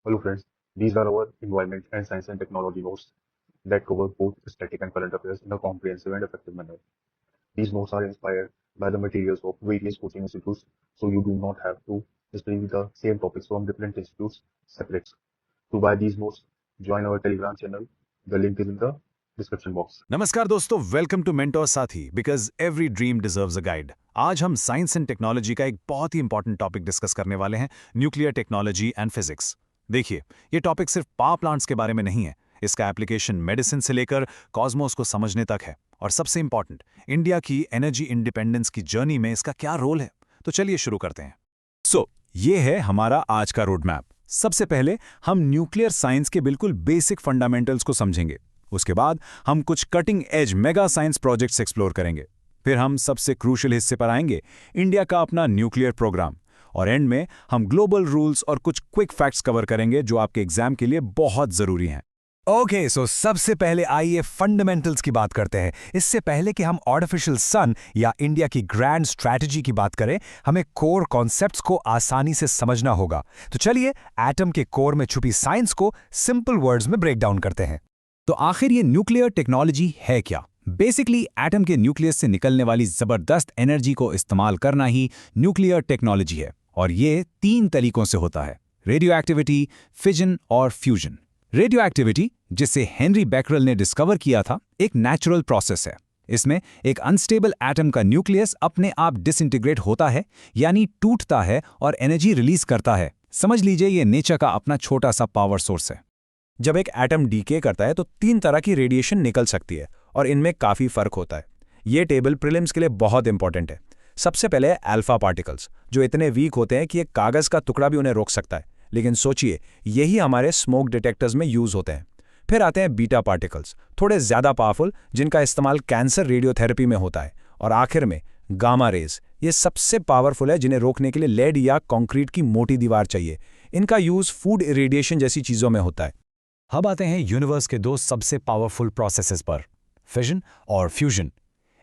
Hello friends, these are our environment and science and technology notes that cover both static and current affairs in a comprehensive and effective manner. These notes are inspired by the materials of various coaching institutes, so you do not have to study the same topics from different institutes separately. To buy these notes, join our Telegram channel. The link is in the description box. नमस्कार दोस्तों, welcome to mentor साथी because every dream deserves a guide. आज हम science and technology का एक बहुत ही important topic discuss करने वाले हैं, न्यूक्लियर टेक्नोलॉजी एंड फिजिक्स। देखिए, ये टॉपिक सिर्फ पावर प्लांट्स के बारे में नहीं है, इसका एप्लीकेशन मेडिसिन से लेकर कॉस्मोस को समझने तक है। और सबसे इंपॉर्टेंट, इंडिया की एनर्जी इंडिपेंडेंस की जर्नी में इसका क्या रोल है। तो चलिए शुरू करते हैं। ये है हमारा आज का रोड मैप। सबसे पहले हम न्यूक्लियर साइंस के बिल्कुल बेसिक फंडामेंटल्स को समझेंगे। उसके बाद हम कुछ cutting edge mega science projects explore करेंगे। फिर हम सबसे क्रूशियल हिस्से पर आएंगे, इंडिया का अपना न्यूक्लियर प्रोग्राम। और एंड में हम ग्लोबल रूल्स और कुछ क्विक फैक्ट्स कवर करेंगे जो आपके एग्जाम के लिए बहुत जरूरी हैं। ओके, सो सबसे पहले आइए फंडामेंटल्स की बात करते हैं। इससे पहले कि हम आर्टिफिशियल सन या इंडिया की ग्रैंड स्ट्रैटेजी की बात करें, हमें कोर कॉन्सेप्ट्स को आसानी से समझना होगा। तो चलिए एटम के कोर में छुपी साइंस को सिंपल वर्ड्स में ब्रेक डाउन करते हैं। तो आखिर ये न्यूक्लियर टेक्नोलॉजी है क्या? बेसिकली एटम के न्यूक्लियस से निकलने वाली जबरदस्त एनर्जी को इस्तेमाल करना ही न्यूक्लियर टेक्नोलॉजी है। और ये 3 तरीकों से होता है: रेडियो एक्टिविटी, फिजन और फ्यूजन। रेडियो एक्टिविटी, जिसे हेनरी बैकरेल ने डिस्कवर किया था, एक नेचुरल प्रोसेस है। इसमें एक अनस्टेबल एटम का न्यूक्लियस अपने आप डिसइंटीग्रेट होता है, यानी टूटता है और एनर्जी रिलीज करता है। समझ लीजिए ये नेचर का अपना छोटा सा पावर सोर्स है। जब एक एटम डीके करता है तो 3 तरह की रेडिएशन निकल सकती है और इनमें काफी फर्क होता है। ये टेबल प्रीलिम्स के लिए बहुत इंपॉर्टेंट है। सबसे पहले अल्फा पार्टिकल्स, जो इतने वीक होते हैं कि एक कागज का टुकड़ा भी उन्हें रोक सकता है। लेकिन सोचिए, यही हमारे स्मोक डिटेक्टर्स में यूज होते हैं। फिर आते हैं बीटा पार्टिकल्स, थोड़े ज्यादा पावरफुल, जिनका इस्तेमाल कैंसर रेडियोथेरेपी में होता है। और आखिर में गामा रेज, ये सबसे पावरफुल है, जिन्हें रोकने के लिए लेड या कंक्रीट की मोटी दीवार चाहिए। इनका यूज फूड इरेडिएशन जैसी चीजों में होता है। अब आते हैं यूनिवर्स के 2 सबसे पावरफुल प्रोसेसेस पर, फिजन और फ्यूजन।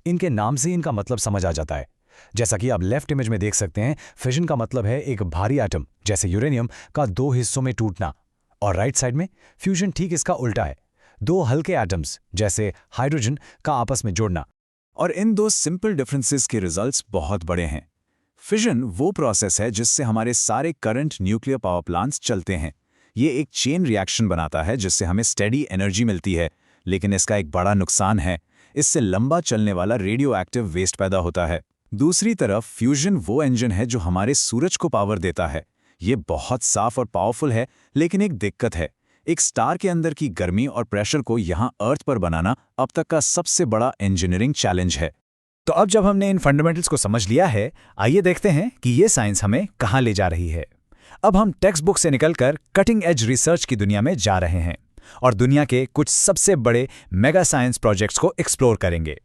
इनके नाम से इनका मतलब समझ आ जाता है। जैसा कि आप लेफ्ट इमेज में देख सकते हैं, फिजन का मतलब है एक भारी एटम जैसे यूरेनियम का 2 हिस्सों में टूटना। और राइट साइड में फ्यूजन ठीक इसका उल्टा है, 2 हल्के एटम्स जैसे हाइड्रोजन का आपस में जोड़ना। और इन 2 सिंपल डिफरेंसेस के रिजल्ट्स बहुत बड़े हैं। फिजन वो प्रोसेस है जिससे हमारे सारे करंट न्यूक्लियर पावर प्लांट्स चलते हैं। ये एक चेन रिएक्शन बनाता है जिससे हमें स्टेडी एनर्जी मिलती है। लेकिन इसका एक बड़ा नुकसान है, इससे लंबा चलने वाला रेडियो एक्टिव वेस्ट पैदा होता है। दूसरी तरफ फ्यूजन वो इंजन है जो हमारे सूरज को पावर देता है। ये बहुत साफ और पावरफुल है, लेकिन एक दिक्कत है, एक स्टार के अंदर की गर्मी और प्रेशर को यहाँ अर्थ पर बनाना अब तक का सबसे बड़ा इंजीनियरिंग चैलेंज है। तो अब जब हमने इन फंडामेंटल्स को समझ लिया है, आइए देखते हैं कि ये साइंस हमें कहाँ ले जा रही है। अब हम टेक्स्ट बुक से निकलकर कटिंग एज रिसर्च की दुनिया में जा रहे हैं और दुनिया के कुछ सबसे बड़े मेगा साइंस प्रोजेक्ट्स को एक्सप्लोर करेंगे।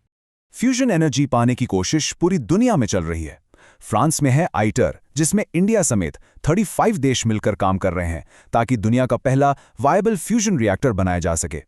फ्यूजन एनर्जी पाने की कोशिश पूरी दुनिया में चल रही है। फ्रांस में है आइटर, जिसमें इंडिया समेत 35 देश मिलकर काम कर रहे हैं ताकि दुनिया का पहला वायबल फ्यूजन रिएक्टर बनाया जा सके।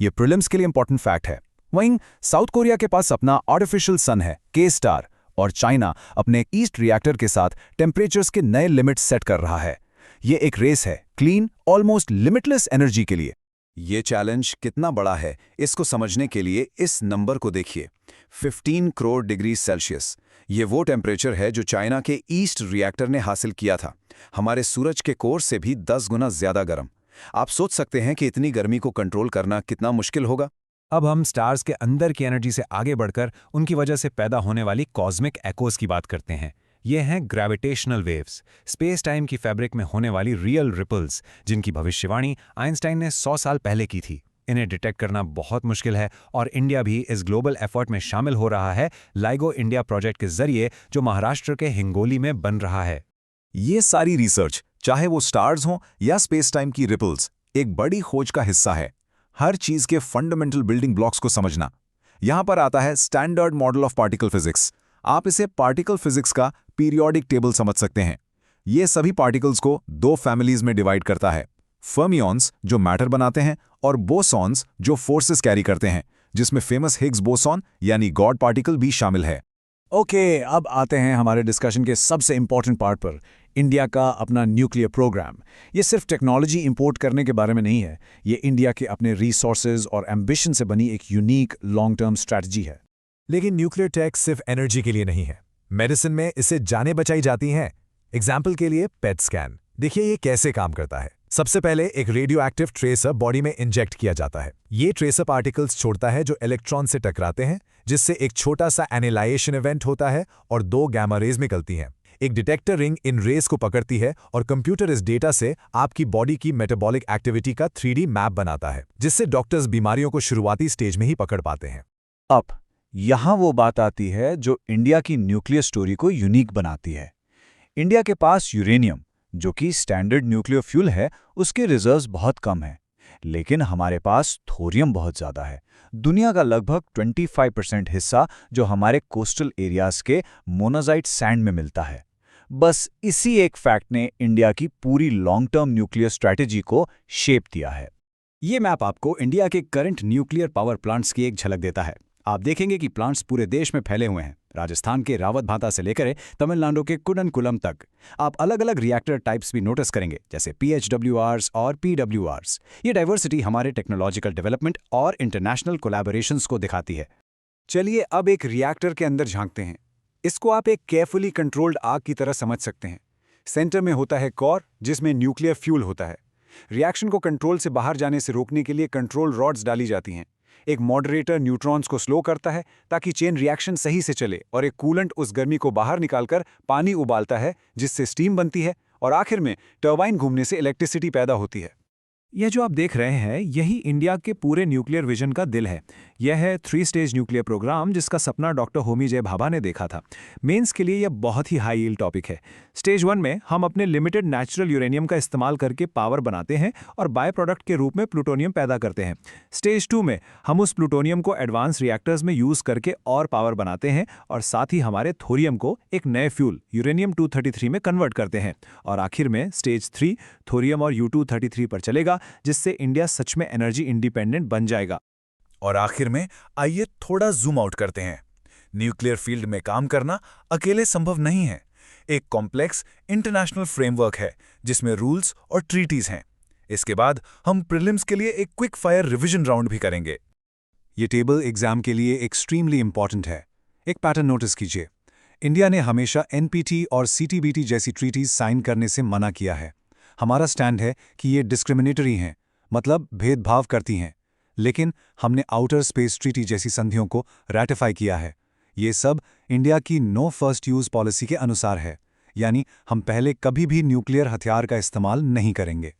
ये प्रीलिम्स के लिए इंपॉर्टेंट फैक्ट है। वहीं साउथ कोरिया के पास अपना आर्टिफिशियल सन है के स्टार, और चाइना अपने ईस्ट रिएक्टर के साथ टेम्परेचर्स के नए लिमिट सेट कर रहा है। ये एक रेस है क्लीन, ऑलमोस्ट लिमिटलेस एनर्जी के लिए। ये चैलेंज कितना बड़ा है, इसको समझने के लिए इस नंबर को देखिए, 15 करोड़ डिग्री सेल्सियस। ये वो टेम्परेचर है जो चाइना के ईस्ट रिएक्टर ने हासिल किया था, हमारे सूरज के कोर से भी 10 गुना ज्यादा गर्म। आप सोच सकते हैं कि इतनी गर्मी को कंट्रोल करना कितना मुश्किल होगा। अब हम स्टार्स के अंदर की एनर्जी से आगे बढ़कर उनकी वजह से पैदा होने वाली कॉस्मिक एकोस की बात करते हैं। ये हैं ग्रेविटेशनल वेव्स, स्पेस टाइम की फैब्रिक में होने वाली रियल रिपल्स, जिनकी भविष्यवाणी आइंस्टाइन ने 100 साल पहले की थी। इन्हें डिटेक्ट करना बहुत मुश्किल है और इंडिया भी इस ग्लोबल एफर्ट में शामिल हो रहा है लाइगो इंडिया प्रोजेक्ट के जरिए, जो महाराष्ट्र के हिंगोली में बन रहा है। ये सारी रिसर्च, चाहे वो स्टार्स हों या स्पेस टाइम की रिपल्स, एक बड़ी खोज का हिस्सा है। हर चीज के फंडामेंटल बिल्डिंग ब्लॉक्स को समझना। यहां पर आता है standard model of particle physics. आप इसे पार्टिकल फिजिक्स का पीरियोडिक टेबल समझ सकते हैं। ये सभी पार्टिकल्स को 2 फैमिलीज में डिवाइड करता है, फर्मियॉन्स जो मैटर बनाते हैं और बोसॉन्स जो फोर्सेस कैरी करते हैं, जिसमें फेमस हिग्स बोसॉन यानी गॉड पार्टिकल भी शामिल है। ओके, अब आते हैं हमारे डिस्कशन के सबसे इंपॉर्टेंट पार्ट पर, इंडिया का अपना न्यूक्लियर प्रोग्राम, ये सिर्फ टेक्नोलॉजी इंपोर्ट करने के बारे में नहीं है, ये इंडिया के अपने रिसोर्सेज और एम्बिशन से बनी एक यूनिक लॉन्ग टर्म स्ट्रैटेजी है। लेकिन न्यूक्लियर टेक सिर्फ एनर्जी के लिए नहीं है, मेडिसिन में इससे जानें बचाई जाती हैं। एग्जाम्पल के लिए पेट स्कैन, देखिए ये कैसे काम करता है। सबसे पहले एक रेडियो एक्टिव ट्रेसर बॉडी में इंजेक्ट किया जाता है। ये ट्रेसर पार्टिकल्स छोड़ता है जो इलेक्ट्रॉन से टकराते हैं, जिससे एक छोटा सा एनिलाइजेशन इवेंट होता है और 2 गैमा रेज निकलती हैं। एक डिटेक्टर रिंग इन रेज को पकड़ती है और कंप्यूटर इस डेटा से आपकी बॉडी की मेटाबॉलिक एक्टिविटी का 3D मैप बनाता है, जिससे डॉक्टर्स बीमारियों को शुरुआती स्टेज में ही पकड़ पाते हैं। अब यहाँ वो बात आती है जो इंडिया की न्यूक्लियर स्टोरी को यूनिक बनाती है। इंडिया के पास यूरेनियम, जो कि स्टैंडर्ड न्यूक्लियर फ्यूल है, उसके रिजर्व्स बहुत कम हैं, लेकिन हमारे पास थोरियम बहुत ज़्यादा है। दुनिया का लगभग 25% हिस्सा जो हमारे कोस्टल एरियाज के मोनाजाइट सैंड में मिलता है। बस इसी एक फैक्ट ने इंडिया की पूरी लॉन्ग टर्म न्यूक्लियर स्ट्रैटेजी को शेप दिया है। ये मैप आपको इंडिया के करंट न्यूक्लियर पावर प्लांट्स की एक झलक देता है। आप देखेंगे कि प्लांट्स पूरे देश में फैले हुए हैं, राजस्थान के रावतभाटा से लेकर तमिलनाडु के कुडनकुलम तक। आप अलग अलग रिएक्टर टाइप्स भी नोटिस करेंगे, जैसे PHWRs और PWRs। ये डाइवर्सिटी हमारे टेक्नोलॉजिकल डेवलपमेंट और इंटरनेशनल कोलैबोरेशंस को दिखाती है। चलिए अब एक रिएक्टर के अंदर झांकते हैं। इसको आप एक केयरफुली कंट्रोल्ड आग की तरह समझ सकते हैं। सेंटर में होता है कोर, जिसमें न्यूक्लियर फ्यूल होता है। रिएक्शन को कंट्रोल से बाहर जाने से रोकने के लिए कंट्रोल रॉड्स डाली जाती हैं। एक मॉडरेटर न्यूट्रॉन्स को स्लो करता है ताकि चेन रिएक्शन सही से चले, और एक कूलेंट उस गर्मी को बाहर निकालकर पानी उबालता है, जिससे स्टीम बनती है, और आखिर में टरबाइन घूमने से इलेक्ट्रिसिटी पैदा होती है। यह जो आप देख रहे हैं, यही इंडिया के पूरे न्यूक्लियर विजन का दिल है। यह है 3 स्टेज न्यूक्लियर प्रोग्राम, जिसका सपना डॉक्टर होमी जे भाभा ने देखा था। मेंस के लिए यह बहुत ही हाई यील्ड टॉपिक है। स्टेज 1 में हम अपने लिमिटेड नेचुरल यूरेनियम का इस्तेमाल करके पावर बनाते हैं और बाय प्रोडक्ट के रूप में प्लूटोनियम पैदा करते हैं। स्टेज 2 में हम उस प्लूटोनियम को एडवांस रिएक्टर्स में यूज करके और पावर बनाते हैं, और साथ ही हमारे थोरियम को एक नए फ्यूल यूरेनियम 233 में कन्वर्ट करते हैं। और आखिर में स्टेज 3 थोरियम और U233 पर चलेगा, जिससे इंडिया सच में एनर्जी इंडिपेंडेंट बन जाएगा। और आखिर में आइए थोड़ा जूम आउट करते हैं। न्यूक्लियर फील्ड में काम करना अकेले संभव नहीं है। एक कॉम्प्लेक्स इंटरनेशनल फ्रेमवर्क है, जिसमें रूल्स और ट्रीटीज हैं। इसके बाद हम प्रीलिम्स के लिए एक क्विक फायर रिवीजन राउंड भी करेंगे। ये टेबल एग्जाम के लिए एक्सट्रीमली इंपॉर्टेंट है। एक पैटर्न नोटिस कीजिए। इंडिया ने हमेशा NPT और CTBT जैसी ट्रीटीज साइन करने से मना किया है। हमारा स्टैंड है कि ये डिस्क्रिमिनेटरी हैं, मतलब भेदभाव करती हैं। लेकिन हमने आउटर स्पेस ट्रीटी जैसी संधियों को रैटिफाई किया है। ये सब इंडिया की नो फर्स्ट यूज पॉलिसी के अनुसार है, यानी हम पहले कभी भी न्यूक्लियर हथियार का इस्तेमाल नहीं करेंगे।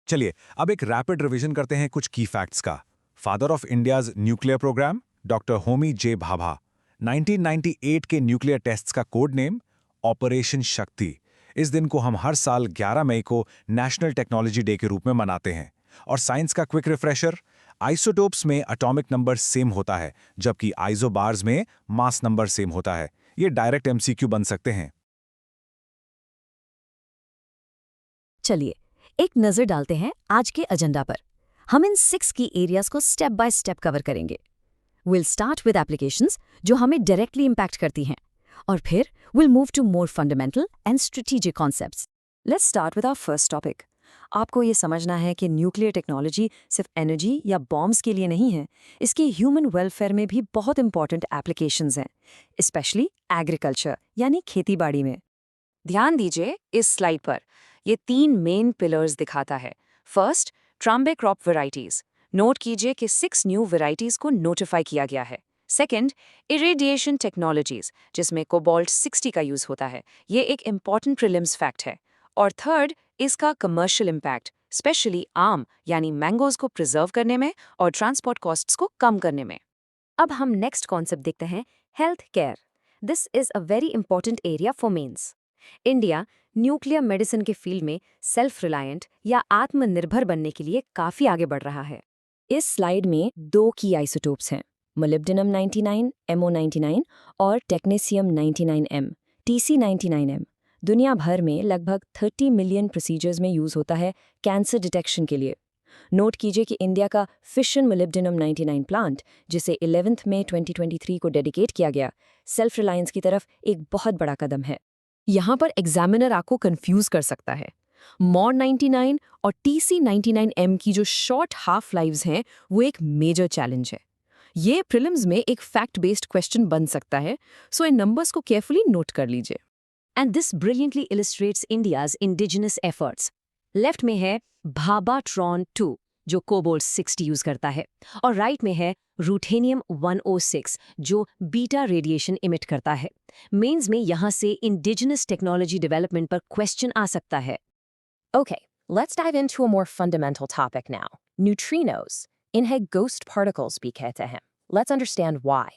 चलिए अब एक रैपिड रिवीजन करते हैं कुछ की फैक्ट्स का। Father of India's nuclear programme doctor Homi J Bhabha. 1998 के न्यूक्लियर टेस्ट्स का कोड नेम ऑपरेशन शक्ति। इस दिन को हम हर साल 11 मई को नेशनल टेक्नोलॉजी डे के रूप में मनाते हैं। और साइंस का क्विक रिफ्रेशर, आइसोटोप्स में एटॉमिक नंबर सेम होता है, जबकि आइसोबार्स में मास नंबर सेम होता है। ये डायरेक्ट MCQ बन सकते हैं। चलिए एक नजर डालते हैं आज के एजेंडा पर। हम इन 6 की एरियाज को स्टेप बाय स्टेप कवर करेंगे। विल स्टार्ट विद एप्लीकेशंस जो हमें डायरेक्टली इंपैक्ट करती हैं, और फिर will move to more fundamental and strategic concepts. Let's start with our first topic. आपको ये समझना है कि न्यूक्लियर टेक्नोलॉजी सिर्फ एनर्जी या बॉम्ब्स के लिए नहीं है, इसके ह्यूमन वेलफेयर में भी बहुत इंपॉर्टेंट एप्लीकेशंस हैं, स्पेशली एग्रीकल्चर यानी खेतीबाड़ी में। ध्यान दीजिए इस स्लाइड पर, ये 3 मेन पिलर्स दिखाता है। First, Trombay crop varieties. Note कीजिए कि 6 न्यू वेराइटीज को नोटिफाई किया गया है। सेकेंड, इरेडिएशन टेक्नोलॉजीज, जिसमें कोबाल्ट 60 का यूज होता है। ये एक इम्पॉर्टेंट प्रीलिम्स फैक्ट है। और थर्ड, इसका कमर्शियल इम्पैक्ट, स्पेशली आम यानी मैंगोज को प्रिजर्व करने में और ट्रांसपोर्ट कॉस्ट्स को कम करने में। अब हम नेक्स्ट कॉन्सेप्ट देखते हैं, health care. This is a very important area for mains. India nuclear medicine के फील्ड में सेल्फ रिलायंट या आत्मनिर्भर बनने के लिए काफी आगे बढ़ रहा है। इस स्लाइड में 2 की आइसोटोप्स हैं, मोलिब्डेनम 99 MO99 और टेक्नीशियम 99M TC99M। दुनिया भर में लगभग 30 मिलियन प्रोसीजर्स में यूज होता है कैंसर डिटेक्शन के लिए। नोट कीजिए कि इंडिया का फिशन मोलिब्डेनम 99 प्लांट, जिसे 11 मई 2023 को डेडिकेट किया गया, सेल्फ रिलायंस की तरफ एक बहुत बड़ा कदम है। यहाँ पर एग्जामिनर आपको कंफ्यूज कर सकता है। मॉड 99 और TC99M की जो शॉर्ट हाफ लाइव्स हैं वो एक मेजर चैलेंज है। ये प्रीलिम्स में एक फैक्ट बेस्ड क्वेश्चन बन सकता है, सो इन नंबर्स को केयरफुली नोट कर लीजिए। And this brilliantly illustrates India's indigenous efforts. Left में है भाभा ट्रॉन 2 जो कोबोल्ट 60 यूज करता है, और राइट में है रूथेनियम 106 जो बीटा रेडिएशन इमिट करता है। मेंस में यहाँ से इंडिजिनस टेक्नोलॉजी डेवलपमेंट पर क्वेश्चन आ सकता है। Okay, let's dive into a more fundamental topic now. Neutrinos. इन्हें ghost particles भी कहते हैं. Let's understand why.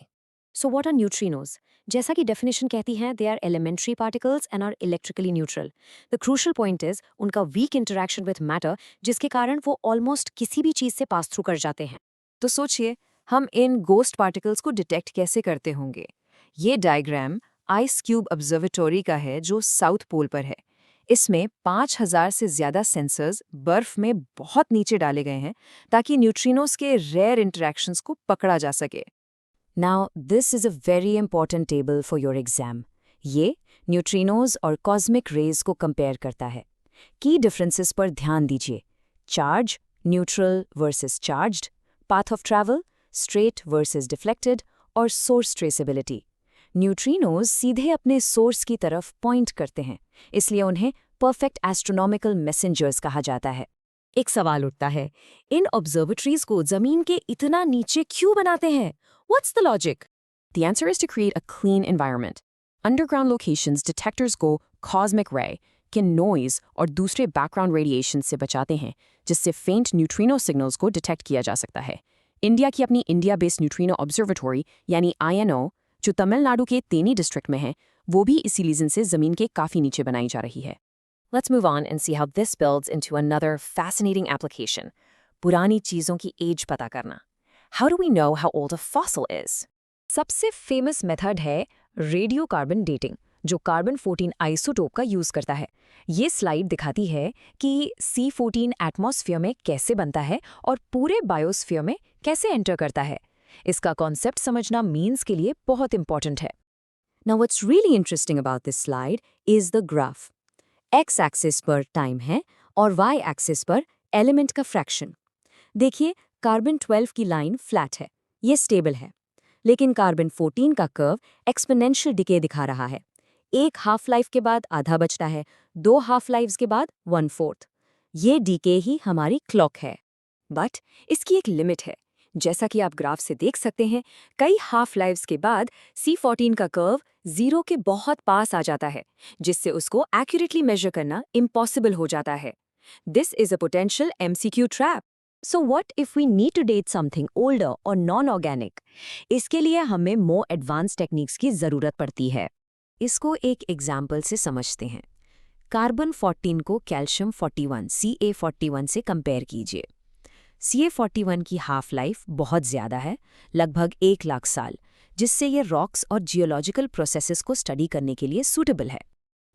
So what are neutrinos? जैसा कि definition कहती है, they are elementary particles and are electrically neutral. The crucial point is उनका weak interaction with matter, जिसके कारण वो almost किसी भी चीज से pass through कर जाते हैं। तो सोचिए हम इन गोस्ट पार्टिकल्स को डिटेक्ट कैसे करते होंगे। ये डायग्राम आइस क्यूब ऑब्जर्वेटरी का है जो साउथ पोल पर है। इसमें 5000 से ज्यादा सेंसर्स बर्फ में बहुत नीचे डाले गए हैं ताकि न्यूट्रिनोज के रेयर इंटरेक्शंस को पकड़ा जा सके। Now, this is a very important table for your exam. ये न्यूट्रिनोज और कॉस्मिक रेज को कंपेयर करता है। की डिफरेंसेस पर ध्यान दीजिए। Charge, neutral versus charged, path of travel, straight versus deflected, और सोर्स ट्रेसेबिलिटी। न्यूट्रिनोज सीधे अपने सोर्स की तरफ पॉइंट करते हैं, इसलिए उन्हें परफेक्ट एस्ट्रोनॉमिकल मैसेंजर्स कहा जाता है। एक सवाल उठता है, इन ऑब्जर्वेटरीज को जमीन के इतना नीचे क्यों बनाते हैं? What's the logic? The answer is to create a clean environment. Underground locations detectors को cosmic ray के noise और दूसरे background radiation से बचाते हैं, जिससे faint neutrino signals को detect किया जा सकता है। इंडिया की अपनी इंडिया बेस्ड न्यूट्रिनो ऑब्जर्वेटरी यानी INO जो तमिलनाडु के तेनी डिस्ट्रिक्ट में है, वो भी इसी रीजन से जमीन के काफी नीचे बनाई जा रही है। Let's move on and see how this builds into another fascinating application. पुरानी चीजों की एज पता करना। How do we know how old a fossil is? सबसे फेमस मेथड है रेडियो कार्बन डेटिंग, जो कार्बन 14 आइसोटोप का यूज करता है। ये स्लाइड दिखाती है कि C14 एटमॉस्फेयर में कैसे बनता है और पूरे बायोस्फीयर में कैसे एंटर करता है। इसका कॉन्सेप्ट समझना मीन्स के लिए बहुत इंपॉर्टेंट है। Now what's really interesting about this slide is the graph. X axis पर टाइम है और Y एक्सिस पर एलिमेंट का फ्रैक्शन। देखिए कार्बन 12 की लाइन फ्लैट है, ये स्टेबल है, लेकिन कार्बन 14 का कर्व एक्सपोनेंशियल डिके दिखा रहा है। एक हाफ लाइफ के बाद आधा बचता है, 2 हाफ लाइव्स के बाद 1/4। ये डीके ही हमारी क्लॉक है। बट इसकी एक लिमिट है। जैसा कि आप ग्राफ से देख सकते हैं, कई हाफ लाइव्स के बाद C14 का कर्व 0 के बहुत पास आ जाता है, जिससे उसको एक्यूरेटली मेजर करना इम्पॉसिबल हो जाता है। This is a potential MCQ trap. So what if we need to date something older or non-organic? इसके लिए हमें मोर एडवांस टेक्निक्स की ज़रूरत पड़ती है। इसको एक एग्जाम्पल से समझते हैं। कार्बन 14 को कैल्शियम 41 CA41 से कंपेयर कीजिए। CA41 की हाफ लाइफ बहुत ज़्यादा है, लगभग 1 लाख साल, जिससे ये रॉक्स और जियोलॉजिकल प्रोसेसेस को स्टडी करने के लिए सूटेबल है।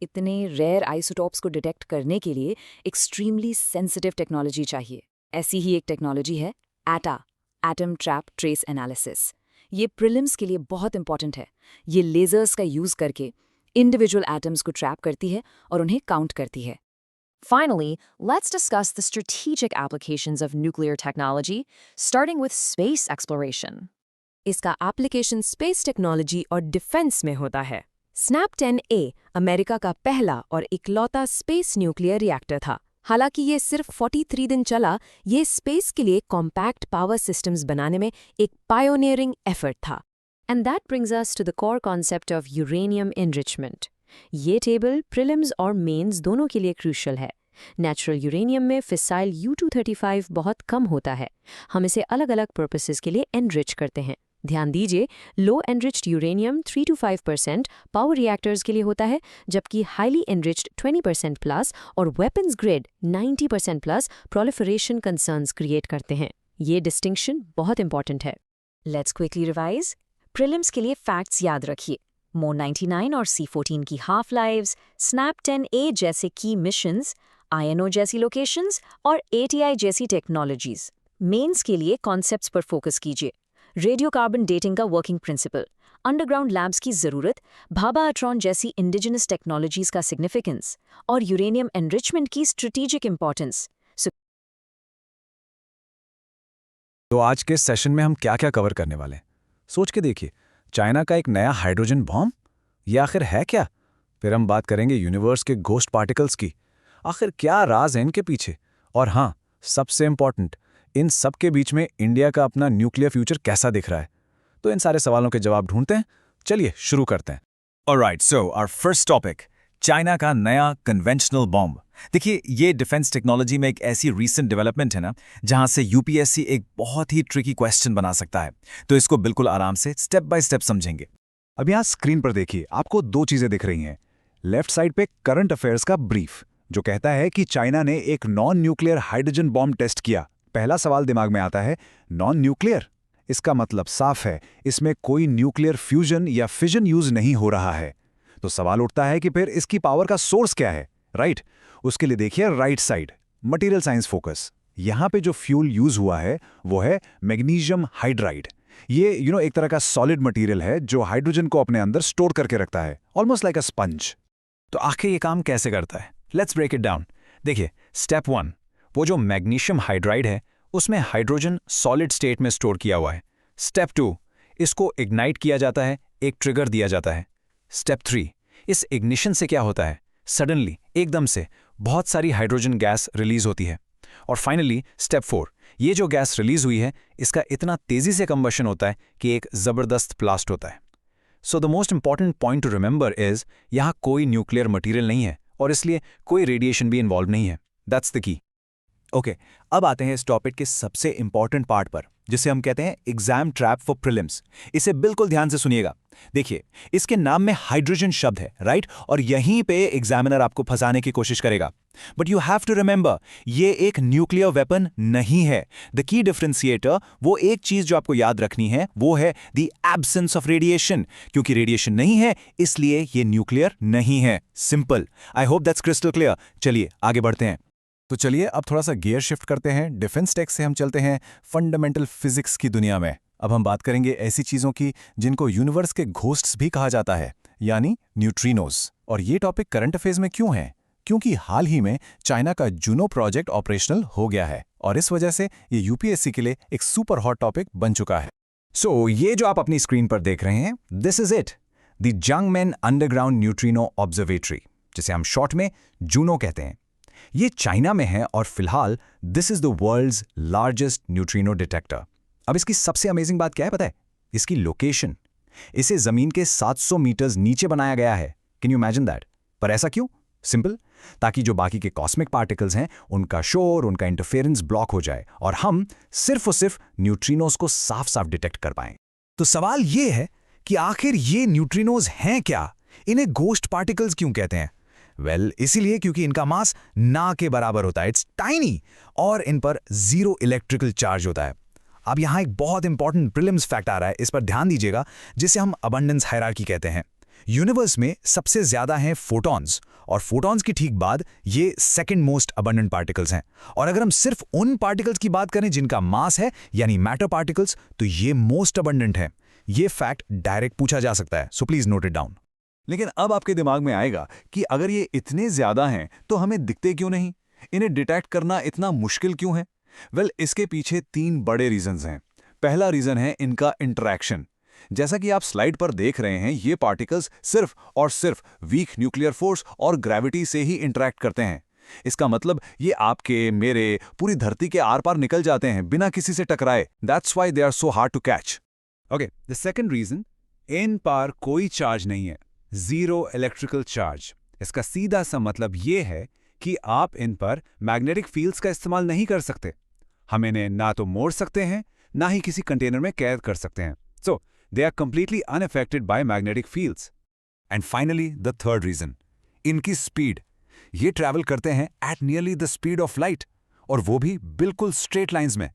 इतने रेयर आइसोटॉप्स को डिटेक्ट करने के लिए एक्सट्रीमली सेंसिटिव टेक्नोलॉजी चाहिए। ऐसी ही एक टेक्नोलॉजी है ATA, atom trap trace analysis. ये प्रीलिम्स के लिए बहुत इंपॉर्टेंट है। ये लेजर्स का यूज़ करके इंडिविजुअल एटम्स को ट्रैप करती है और उन्हें काउंट करती है। Finally, let's discuss the strategic applications of nuclear technology, starting with space exploration. इसका एप्लीकेशन स्पेस टेक्नोलॉजी और डिफेंस में होता है। स्नैप 10A अमेरिका का पहला और इकलौता स्पेस न्यूक्लियर रिएक्टर था। हालांकि ये सिर्फ 43 दिन चला, ये स्पेस के लिए कॉम्पैक्ट पावर सिस्टम्स बनाने में एक पायोनियरिंग एफर्ट था। And that brings us to the core concept of uranium enrichment. ये टेबल प्रीलिम्स और मेंस दोनों के लिए क्रूशियल है। नेचुरल यूरेनियम में फिसाइल U-235 बहुत कम होता है। हम इसे अलग अलग पर्पसेस के लिए एनरिच करते हैं। ध्यान दीजिए, low enriched uranium 3 to 5% power reactors के लिए होता है, जबकि हाईली एनरिच्ड 20% प्लस और weapons grade 90% plus proliferation concerns create करते हैं। ये डिस्टिंक्शन बहुत इंपॉर्टेंट है। Let's quickly revise. प्रीलिम्स के लिए फैक्ट्स याद रखिए। मोड 99 और C14 की हाफ लाइव्स, स्नैप 10A जैसे की मिशंस, INO जैसी लोकेशंस और ATI जैसी टेक्नोलॉजीज। मेंस के लिए कॉन्सेप्ट्स पर फोकस कीजिए। रेडियोकार्बन डेटिंग का वर्किंग प्रिंसिपल, अंडरग्राउंड लैब्स की ज़रूरत, भाभा अट्रॉन जैसी इंडिजिनस टेक्नोलॉजीज का सिग्निफिकेंस और यूरेनियम एनरिचमेंट की स्ट्रेटेजिक इंपॉर्टेंस। तो आज के सेशन में हम क्या क्या कवर करने वाले हैं, सोच के देखिए। चाइना का एक नया हाइड्रोजन बॉम्ब, ये आखिर है क्या? फिर हम बात करेंगे यूनिवर्स के घोस्ट पार्टिकल्स की, आखिर क्या राज है इनके पीछे। और हाँ, सबसे इंपॉर्टेंट, इन सब के बीच में इंडिया का अपना न्यूक्लियर फ्यूचर कैसा दिख रहा है। तो इन सारे सवालों के जवाब ढूंढते हैं, चलिए शुरू करते हैं। Alright, so our first topic, China का नया कन्वेंशनल बॉम्ब। देखिए, ये डिफेंस टेक्नोलॉजी में एक ऐसी रीसेंट डेवलपमेंट है ना, जहां से यूपीएससी एक बहुत ही ट्रिकी क्वेश्चन बना सकता है। तो इसको बिल्कुल आराम से स्टेप बाय स्टेप समझेंगे। अब यहाँ स्क्रीन पर देखिए, आपको दो चीजें दिख रही हैं। लेफ्ट साइड पे करंट अफेयर्स का ब्रीफ, जो कहता है कि चाइना ने एक non nuclear hydrogen bomb test किया। पहला सवाल दिमाग में आता है, नॉन न्यूक्लियर? इसका मतलब साफ है, इसमें कोई न्यूक्लियर फ्यूजन या फिजन यूज नहीं हो रहा है। तो सवाल उठता है कि फिर इसकी पावर का सोर्स क्या है, राइट? उसके लिए देखिए right side, material science focus. यहां पे जो फ्यूल यूज हुआ है वो है मैग्नीशियम हाइड्राइड। ये एक तरह का सॉलिड मटेरियल है जो हाइड्रोजन को अपने अंदर स्टोर करके रखता है, ऑलमोस्ट लाइक अ स्पंज। तो आखिर ये काम कैसे करता है? Let's break it down. देखिए, स्टेप 1, वो जो मैग्नीशियम हाइड्राइड है उसमें हाइड्रोजन सॉलिड स्टेट में स्टोर किया हुआ है। स्टेप 2, इसको इग्नाइट किया जाता है, एक ट्रिगर दिया जाता है। स्टेप 3, इस इग्निशन से क्या होता है, सडनली एकदम से बहुत सारी हाइड्रोजन गैस रिलीज होती है। और फाइनली स्टेप 4, ये जो गैस रिलीज हुई है इसका इतना तेजी से कंबशन होता है कि एक जबरदस्त ब्लास्ट होता है। So the most important point two remember is, यहाँ कोई न्यूक्लियर मटेरियल नहीं है और इसलिए कोई रेडिएशन भी इन्वॉल्व नहीं है। That's the key. ओके, अब आते हैं इस टॉपिक के सबसे इंपॉर्टेंट पार्ट पर, जिसे हम कहते हैं एग्जाम ट्रैप फॉर प्रीलिम्स। इसे बिल्कुल ध्यान से सुनिएगा। देखिए, इसके नाम में हाइड्रोजन शब्द है, राइट? और यहीं पे एग्जामिनर आपको फंसाने की कोशिश करेगा। But you have to remember, ये एक न्यूक्लियर वेपन नहीं है। द की डिफरेंशिएटर, वो एक चीज जो आपको याद रखनी है, वो है द एब्सेंस ऑफ रेडिएशन। क्योंकि रेडिएशन नहीं है, इसलिए ये न्यूक्लियर नहीं है। Simple. I hope that's crystal clear. चलिए आगे बढ़ते हैं। तो चलिए अब थोड़ा सा गियर शिफ्ट करते हैं। डिफेंस टेक से हम चलते हैं फंडामेंटल फिजिक्स की दुनिया में। अब हम बात करेंगे ऐसी चीज़ों की जिनको यूनिवर्स के घोस्ट्स भी कहा जाता है, यानी न्यूट्रिनोस। और ये टॉपिक करंट अफेयर्स में क्यों है? क्योंकि हाल ही में चाइना का जूनो प्रोजेक्ट ऑपरेशनल हो गया है और इस वजह से ये यूपीएससी के लिए एक सुपर हॉट टॉपिक बन चुका है। सो ये जो आप अपनी स्क्रीन पर देख रहे हैं, दिस इज इट, द जंगमेन अंडरग्राउंड न्यूट्रिनो ऑब्जर्वेटरी, जिसे हम शॉर्ट में जूनो कहते हैं। ये चाइना में है और फिलहाल this is the world's largest neutrino detector. अब इसकी सबसे अमेजिंग बात क्या है पता है? इसकी लोकेशन। इसे जमीन के 700 मीटर्स नीचे बनाया गया है। Can you imagine that? पर ऐसा क्यों? सिंपल, ताकि जो बाकी के कॉस्मिक पार्टिकल्स हैं उनका शोर, उनका इंटरफेरेंस ब्लॉक हो जाए और हम सिर्फ और सिर्फ न्यूट्रिनोज को साफ साफ डिटेक्ट कर पाएं। तो सवाल ये है कि आखिर ये न्यूट्रिनोज हैं क्या? इन्हें घोस्ट पार्टिकल्स क्यों कहते हैं? वेल, इसीलिए क्योंकि इनका मास ना के बराबर होता है, इट्स टाइनी, और इन पर जीरो इलेक्ट्रिकल चार्ज होता है। अब यहाँ एक बहुत इंपॉर्टेंट प्रीलिम्स फैक्ट आ रहा है, इस पर ध्यान दीजिएगा, जिसे हम अबंडेंस हायरार्की कहते हैं। यूनिवर्स में सबसे ज्यादा हैं फोटॉन्स, और फोटॉन्स की ठीक बाद ये सेकंड मोस्ट अबंडेंट पार्टिकल्स हैं। और अगर हम सिर्फ उन पार्टिकल्स की बात करें जिनका मास है, यानी मैटर पार्टिकल्स, तो ये मोस्ट अबंडेंट हैं। ये फैक्ट डायरेक्ट पूछा जा सकता है, so please note it down. लेकिन अब आपके दिमाग में आएगा कि अगर ये इतने ज्यादा हैं तो हमें दिखते क्यों नहीं? इन्हें डिटेक्ट करना इतना मुश्किल क्यों है? वेल, इसके पीछे 3 बड़े रीजंस हैं। पहला रीजन है इनका इंटरैक्शन। जैसा कि आप स्लाइड पर देख रहे हैं, ये पार्टिकल्स सिर्फ और सिर्फ वीक न्यूक्लियर फोर्स और ग्रेविटी से ही इंटरैक्ट करते हैं। इसका मतलब ये आपके, मेरे, पूरी धरती के आर पार निकल जाते हैं बिना किसी से टकराए। That's why they are so hard to catch. Okay, the second reason, इन पर कोई चार्ज नहीं है, जीरो इलेक्ट्रिकल चार्ज। इसका सीधा सा मतलब ये है कि आप इन पर मैग्नेटिक फील्ड्स का इस्तेमाल नहीं कर सकते। हम इन्हें ना तो मोड़ सकते हैं, ना ही किसी कंटेनर में कैद कर सकते हैं। So they are completely unaffected by magnetic fields. And finally the third reason, इनकी स्पीड। ये ट्रैवल करते हैं at nearly the speed of light, और वो भी बिल्कुल स्ट्रेट लाइंस में।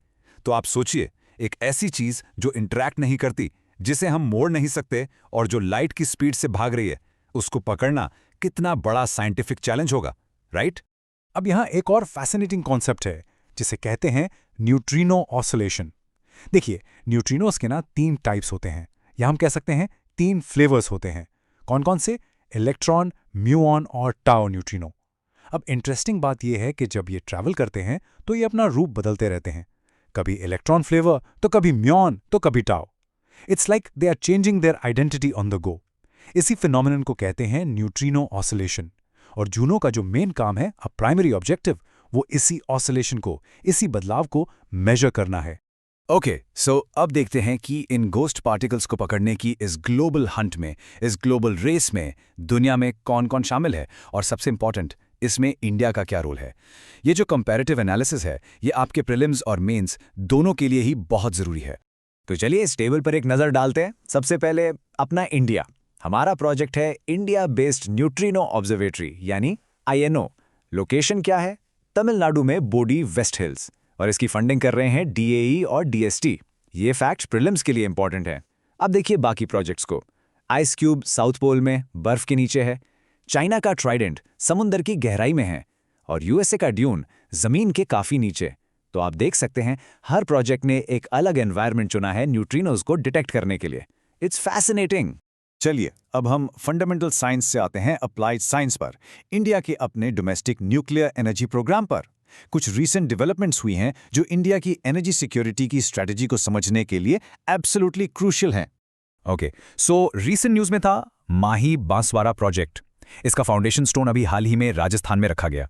तो आप सोचिए, एक ऐसी चीज जो इंटरैक्ट नहीं करती, जिसे हम मोड़ नहीं सकते, और जो लाइट की स्पीड से भाग रही है, उसको पकड़ना कितना बड़ा साइंटिफिक चैलेंज होगा, राइट? अब यहाँ एक और फैसिनेटिंग कॉन्सेप्ट है, जिसे कहते हैं न्यूट्रिनो ऑसिलेशन। देखिए, न्यूट्रिनोज के ना 3 टाइप्स होते हैं, या हम कह सकते हैं 3 फ्लेवर्स होते हैं। कौन कौन से? इलेक्ट्रॉन, म्यूऑन और टाउ न्यूट्रिनो। अब इंटरेस्टिंग बात यह है कि जब ये ट्रैवल करते हैं तो ये अपना रूप बदलते रहते हैं, कभी इलेक्ट्रॉन फ्लेवर तो कभी म्यूऑन तो कभी tau. It's like they are changing their identity on the go. इसी फिनोमिनन को कहते हैं न्यूट्रिनो ऑसिलेशन। और जूनो का जो मेन काम है, अ प्राइमरी ऑब्जेक्टिव, वो इसी ऑसिलेशन को, इसी बदलाव को मेजर करना है। ओके, सो अब देखते हैं कि इन गोस्ट पार्टिकल्स को पकड़ने की इस ग्लोबल हंट में, इस ग्लोबल रेस में दुनिया में कौन कौन शामिल है, और सबसे इंपॉर्टेंट, इसमें इंडिया का क्या रोल है। ये जो कंपैरेटिव एनालिसिस है, ये आपके प्रीलिम्स और मेंस दोनों के लिए ही बहुत ज़रूरी है। तो चलिए इस टेबल पर एक नज़र डालते हैं। सबसे पहले अपना इंडिया। हमारा प्रोजेक्ट है इंडिया बेस्ड न्यूट्रिनो ऑब्जर्वेटरी, यानी INO। लोकेशन क्या है? तमिलनाडु में बोडी वेस्ट हिल्स। और इसकी फंडिंग कर रहे हैं DAE और DST। ये फैक्ट्स प्रीलिम्स के लिए इंपॉर्टेंट है। अब देखिए बाकी प्रोजेक्ट्स को। आइस क्यूब साउथ पोल में बर्फ के नीचे है, चाइना का ट्राइडेंट समुंदर की गहराई में है, और USA का ड्यून जमीन के काफी नीचे। तो आप देख सकते हैं हर प्रोजेक्ट ने एक अलग एनवायरनमेंट चुना है न्यूट्रिनोज को डिटेक्ट करने के लिए। It's fascinating. चलिए अब हम फंडामेंटल साइंस से आते हैं अप्लाइड साइंस पर, इंडिया के अपने डोमेस्टिक न्यूक्लियर एनर्जी प्रोग्राम पर। कुछ रीसेंट डेवलपमेंट्स हुई हैं जो इंडिया की एनर्जी सिक्योरिटी की स्ट्रेटजी को समझने के लिए एब्सोल्युटली क्रूशियल हैं। ओके, सो रीसेंट न्यूज में था माही बांसवाड़ा प्रोजेक्ट। इसका फाउंडेशन स्टोन अभी हाल ही में राजस्थान में रखा गया।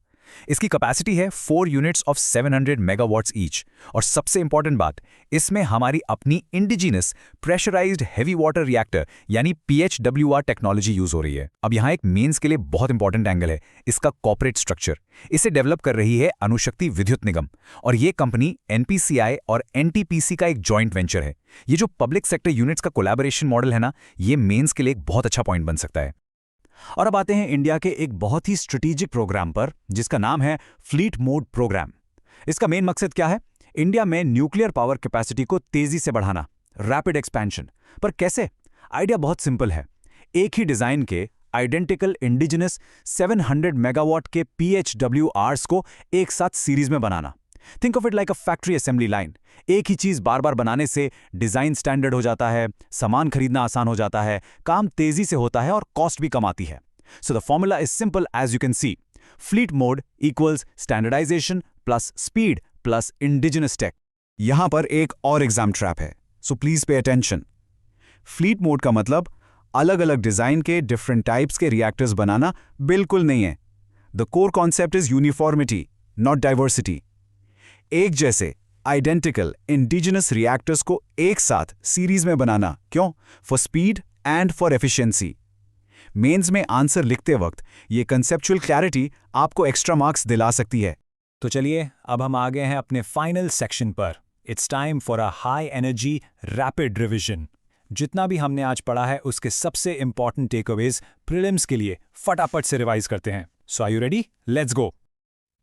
इसकी कैपेसिटी है 4 यूनिट्स ऑफ 700 मेगावाट्स ईच। और सबसे इंपॉर्टेंट बात, इसमें हमारी अपनी indigenous pressurised heavy water reactor यानी PHWR टेक्नोलॉजी यूज हो रही है। अब यहाँ एक मेंस के लिए बहुत इंपॉर्टेंट एंगल है इसका कॉर्पोरेट स्ट्रक्चर। इसे डेवलप कर रही है अणुशक्ति विद्युत निगम, और ये कंपनी NPCI और NTPC का एक जॉइंट वेंचर है। ये जो पब्लिक सेक्टर यूनिट्स का कोलैबोरेशन मॉडल है ना, ये मेंस के लिए एक बहुत अच्छा पॉइंट बन सकता है। और अब आते हैं इंडिया के एक बहुत ही स्ट्रेटेजिक प्रोग्राम पर, जिसका नाम है फ्लीट मोड प्रोग्राम। इसका मेन मकसद क्या है? इंडिया में न्यूक्लियर पावर कैपेसिटी को तेजी से बढ़ाना, रैपिड एक्सपेंशन। पर कैसे? आइडिया बहुत सिंपल है। एक ही डिजाइन के आइडेंटिकल इंडिजिनस 700 मेगावाट के PHWRs को एक साथ सीरीज में बनाना। Think of it like a factory assembly line. एक ही चीज बार बार बनाने से डिजाइन स्टैंडर्ड हो जाता है, सामान खरीदना आसान हो जाता है, काम तेजी से होता है और कॉस्ट भी कम आती है। So the formula is simple as you can see. Fleet mode equals standardisation plus speed plus indigenous tech. यहां पर एक और एग्जाम ट्रैप है, so please pay attention. Fleet mode का मतलब अलग अलग डिजाइन के डिफरेंट टाइप्स के रिएक्टर्स बनाना बिल्कुल नहीं है। The core concept is uniformity, not diversity. एक जैसे आइडेंटिकल इंडिजिनस रिएक्टर्स को एक साथ सीरीज में बनाना। क्यों? For speed and for efficiency. Mains में आंसर लिखते वक्त ये कंसेप्चुअल क्लैरिटी आपको एक्स्ट्रा मार्क्स दिला सकती है। तो चलिए अब हम आ गए हैं अपने फाइनल सेक्शन पर। It's time for a high energy rapid revision. जितना भी हमने आज पढ़ा है उसके सबसे इंपॉर्टेंट टेकअवेज प्रीलिम्स के लिए फटाफट से रिवाइज करते हैं। So are you ready? Let's go.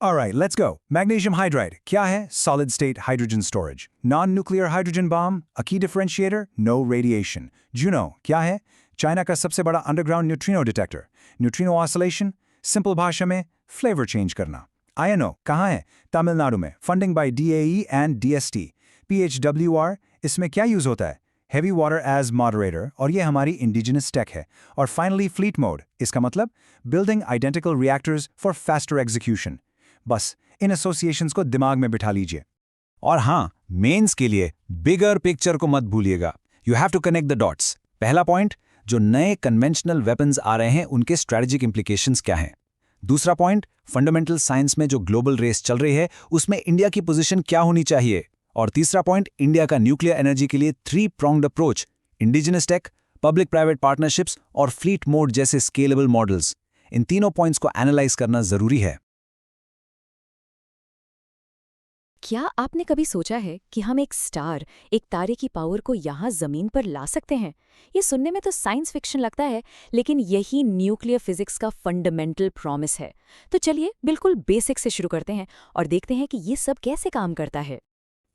Alright, let's go. Magnesium hydride. क्या है? Solid state hydrogen storage. Non-nuclear hydrogen bomb. A key differentiator. No radiation. Juno. क्या है? चाइना का सबसे बड़ा underground neutrino detector. Neutrino oscillation. Simple भाषा में flavor change करना. INO. कहाँ है? तमिलनाडु में. Funding by DAE and DST. PHWR. इसमें क्या यूज होता है? Heavy water as moderator, और ये हमारी indigenous tech है। और finally fleet mode. इसका मतलब building identical reactors for faster execution. बस इन एसोसिएशंस को दिमाग में बिठा लीजिए। और हाँ, मेंस के लिए बिगर पिक्चर को मत भूलिएगा। You have to connect the dots. पहला पॉइंट, जो नए कन्वेंशनल वेपन्स आ रहे हैं उनके स्ट्रेटेजिक इंप्लीकेशंस क्या हैं। दूसरा पॉइंट, फंडामेंटल साइंस में जो ग्लोबल रेस चल रही है उसमें इंडिया की पोजीशन क्या होनी चाहिए। और तीसरा पॉइंट, इंडिया का न्यूक्लियर एनर्जी के लिए 3 pronged approach, indigenous tech, public private partnerships और फ्लीट मोड जैसे स्केलेबल मॉडल्स। इन तीनों पॉइंट्स को एनालाइज करना जरूरी है। क्या आपने कभी सोचा है कि हम एक स्टार, एक तारे की पावर को यहाँ जमीन पर ला सकते हैं? ये सुनने में तो साइंस फिक्शन लगता है, लेकिन यही न्यूक्लियर फिजिक्स का फंडामेंटल प्रॉमिस है। तो चलिए बिल्कुल बेसिक से शुरू करते हैं और देखते हैं कि ये सब कैसे काम करता है।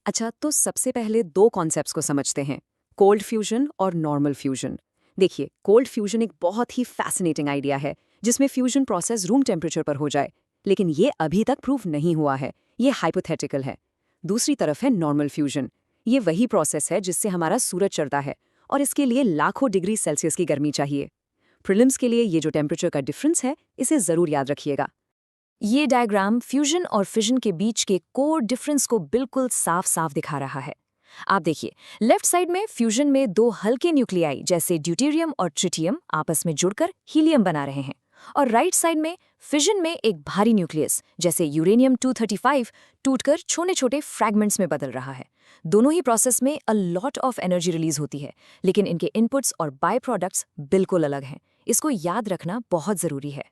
अच्छा, तो सबसे पहले 2 कॉन्सेप्ट्स को समझते हैं, कोल्ड फ्यूजन और नॉर्मल फ्यूजन। देखिए, कोल्ड फ्यूजन एक बहुत ही फैसिनेटिंग आइडिया है जिसमें फ्यूजन प्रोसेस रूम टेम्परेचर पर हो जाए, लेकिन ये अभी तक प्रूव नहीं हुआ है, ये हाइपोथेटिकल है। दूसरी तरफ है नॉर्मल फ्यूजन। ये वही प्रोसेस है जिससे हमारा सूरज चढ़ता है, और इसके लिए लाखों डिग्री सेल्सियस की गर्मी चाहिए। प्रीलिम्स के लिए ये जो टेम्परेचर का डिफरेंस है, इसे ज़रूर याद रखिएगा। ये डायग्राम फ्यूजन और फिजन के बीच के कोर डिफरेंस को बिल्कुल साफ साफ दिखा रहा है। आप देखिए, लेफ्ट साइड में फ्यूजन में दो हल्के न्यूक्लियाई जैसे ड्यूटेरियम और ट्रिटियम आपस में जुड़कर हीलियम बना रहे हैं, और राइट साइड में फिजन में एक भारी न्यूक्लियस जैसे यूरेनियम 235 टूटकर छोटे छोटे फ्रैगमेंट्स में बदल रहा है। दोनों ही प्रोसेस में a lot of energy release होती है, लेकिन इनके इनपुट्स और बाय प्रोडक्ट्स बिल्कुल अलग हैं। इसको याद रखना बहुत ज़रूरी है।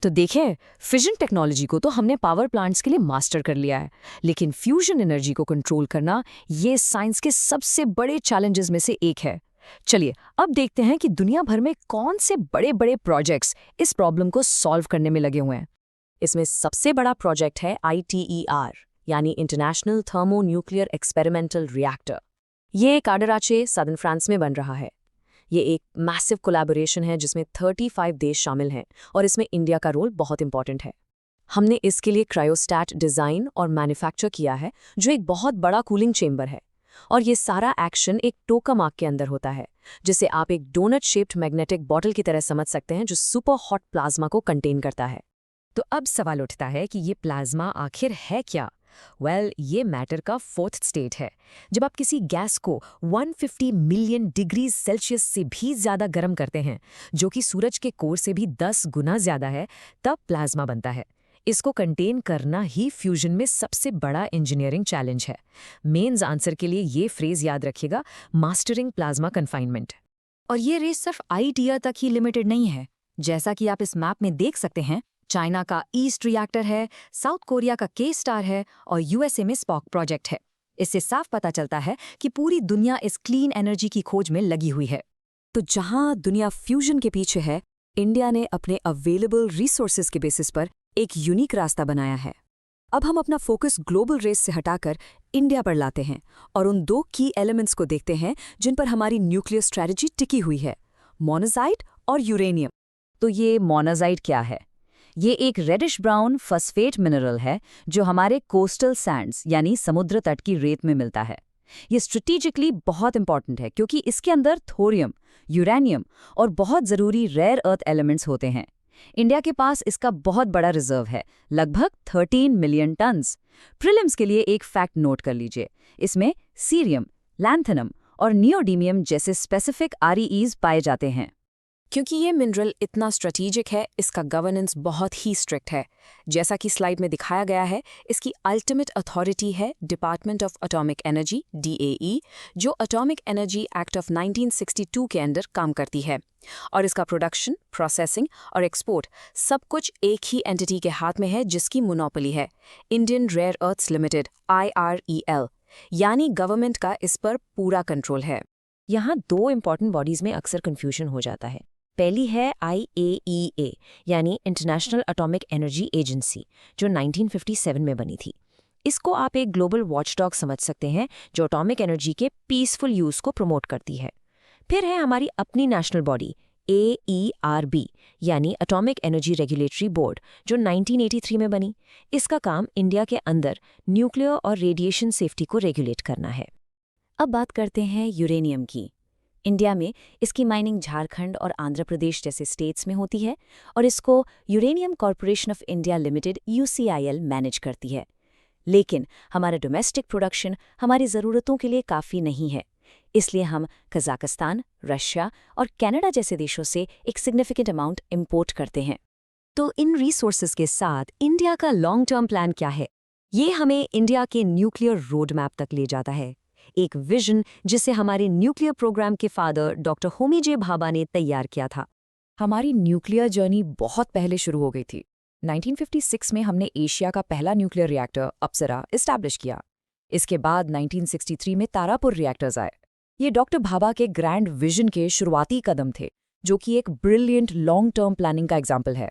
तो देखें, फिजन टेक्नोलॉजी को तो हमने पावर प्लांट्स के लिए मास्टर कर लिया है, लेकिन फ्यूजन एनर्जी को कंट्रोल करना ये साइंस के सबसे बड़े चैलेंजेस में से एक है। चलिए अब देखते हैं कि दुनिया भर में कौन से बड़े बड़े प्रोजेक्ट्स इस प्रॉब्लम को सॉल्व करने में लगे हुए हैं। इसमें सबसे बड़ा प्रोजेक्ट है ITER, यानी international thermo nuclear experimental reactor. ये काडराचे सदर्न फ्रांस में बन रहा है। ये एक मैसिव कोलैबोरेशन है जिसमें 35 देश शामिल हैं, और इसमें इंडिया का रोल बहुत इंपॉर्टेंट है। हमने इसके लिए क्रायोस्टैट डिज़ाइन और मैन्युफैक्चर किया है, जो एक बहुत बड़ा कूलिंग चेंबर है, और ये सारा एक्शन एक टोकामाक के अंदर होता है, जिसे आप एक डोनट शेप्ड मैग्नेटिक बॉटल की तरह समझ सकते हैं, जो सुपर हॉट प्लाज्मा को कंटेन करता है। तो अब सवाल उठता है कि ये प्लाज्मा आखिर है क्या? ये मैटर का फोर्थ स्टेट है। जब आप किसी गैस को 150 मिलियन डिग्री सेल्सियस से भी ज़्यादा गर्म करते हैं, जो कि सूरज के कोर से भी 10 गुना ज़्यादा है, तब प्लाज्मा बनता है। इसको कंटेन करना ही फ्यूजन में सबसे बड़ा इंजीनियरिंग चैलेंज है। मेंस आंसर के लिए ये फ्रेज याद रखिएगा, मास्टरिंग प्लाज्मा कन्फाइनमेंट। और ये रेस सिर्फ ITER तक ही लिमिटेड नहीं है। जैसा कि आप इस मैप में देख सकते हैं, चाइना का ईस्ट रिएक्टर है, साउथ कोरिया का K-STAR है, और USA में स्पॉक प्रोजेक्ट है। इससे साफ पता चलता है कि पूरी दुनिया इस क्लीन एनर्जी की खोज में लगी हुई है। तो जहां दुनिया फ्यूजन के पीछे है, इंडिया ने अपने अवेलेबल रिसोर्सेज के बेसिस पर एक यूनिक रास्ता बनाया है। अब हम अपना फोकस ग्लोबल रेस से हटाकर इंडिया पर लाते हैं, और उन दो की एलिमेंट्स को देखते हैं जिन पर हमारी न्यूक्लियर स्ट्रैटेजी टिकी हुई है, मोनाज़ाइट और यूरेनियम। तो ये मोनाज़ाइट क्या है? ये एक रेडिश ब्राउन फॉस्फेट मिनरल है जो हमारे कोस्टल सैंड्स यानी समुद्र तट की रेत में मिलता है। ये स्ट्रेटेजिकली बहुत इंपॉर्टेंट है क्योंकि इसके अंदर थोरियम, यूरेनियम और बहुत ज़रूरी रेयर अर्थ एलिमेंट्स होते हैं। इंडिया के पास इसका बहुत बड़ा रिजर्व है, लगभग 13 मिलियन टन्स। प्रीलिम्स के लिए एक फैक्ट नोट कर लीजिए, इसमें सीरियम, लैंथेनम और नियोडीमियम जैसे स्पेसिफिक REEs पाए जाते हैं। क्योंकि ये मिनरल इतना स्ट्रेटेजिक है, इसका गवर्नेंस बहुत ही स्ट्रिक्ट है। जैसा कि स्लाइड में दिखाया गया है, इसकी अल्टीमेट अथॉरिटी है department of atomic energy DAE, जो एटॉमिक एनर्जी एक्ट ऑफ 1962 के अंदर काम करती है। और इसका प्रोडक्शन, प्रोसेसिंग और एक्सपोर्ट सब कुछ एक ही एंटिटी के हाथ में है, जिसकी मोनोपोली है, Indian rare earths limited IREL, यानी गवर्नमेंट का इस पर पूरा कंट्रोल है। यहाँ दो इंपॉर्टेंट बॉडीज में अक्सर कंफ्यूजन हो जाता है। पहली है IAEA, यानी इंटरनेशनल एटॉमिक एनर्जी एजेंसी, जो 1957 में बनी थी। इसको आप एक ग्लोबल वॉचडॉग समझ सकते हैं, जो एटॉमिक एनर्जी के पीसफुल यूज को प्रमोट करती है। फिर है हमारी अपनी नेशनल बॉडी AERB, यानी एटॉमिक एनर्जी रेगुलेटरी बोर्ड, जो 1983 में बनी। इसका काम इंडिया के अंदर न्यूक्लियर और रेडिएशन सेफ्टी को रेगुलेट करना है। अब बात करते हैं यूरेनियम की। इंडिया में इसकी माइनिंग झारखंड और आंध्र प्रदेश जैसे स्टेट्स में होती है, और इसको uranium corporation of India limited UCIL manage करती है। लेकिन हमारा डोमेस्टिक प्रोडक्शन हमारी ज़रूरतों के लिए काफ़ी नहीं है, इसलिए हम कजाकिस्तान, रशिया और कनाडा जैसे देशों से एक सिग्निफिकेंट अमाउंट इंपोर्ट करते हैं। तो इन रिसोर्सेज के साथ इंडिया का लॉन्ग टर्म प्लान क्या है? ये हमें इंडिया के न्यूक्लियर रोड मैप तक ले जाता है, एक विजन जिसे हमारे न्यूक्लियर प्रोग्राम के father doctor Homi J Bhabha ने तैयार किया था। हमारी न्यूक्लियर जर्नी बहुत पहले शुरू हो गई थी। 1956 में हमने एशिया का पहला न्यूक्लियर रिएक्टर अप्सरा एस्टैब्लिश किया। इसके बाद 1963 में तारापुर रिएक्टर्स आए। ये डॉक्टर भाभा के ग्रैंड विजन के शुरुआती कदम थे, जो कि एक ब्रिलियंट लॉन्ग टर्म प्लानिंग का एग्जाम्पल है।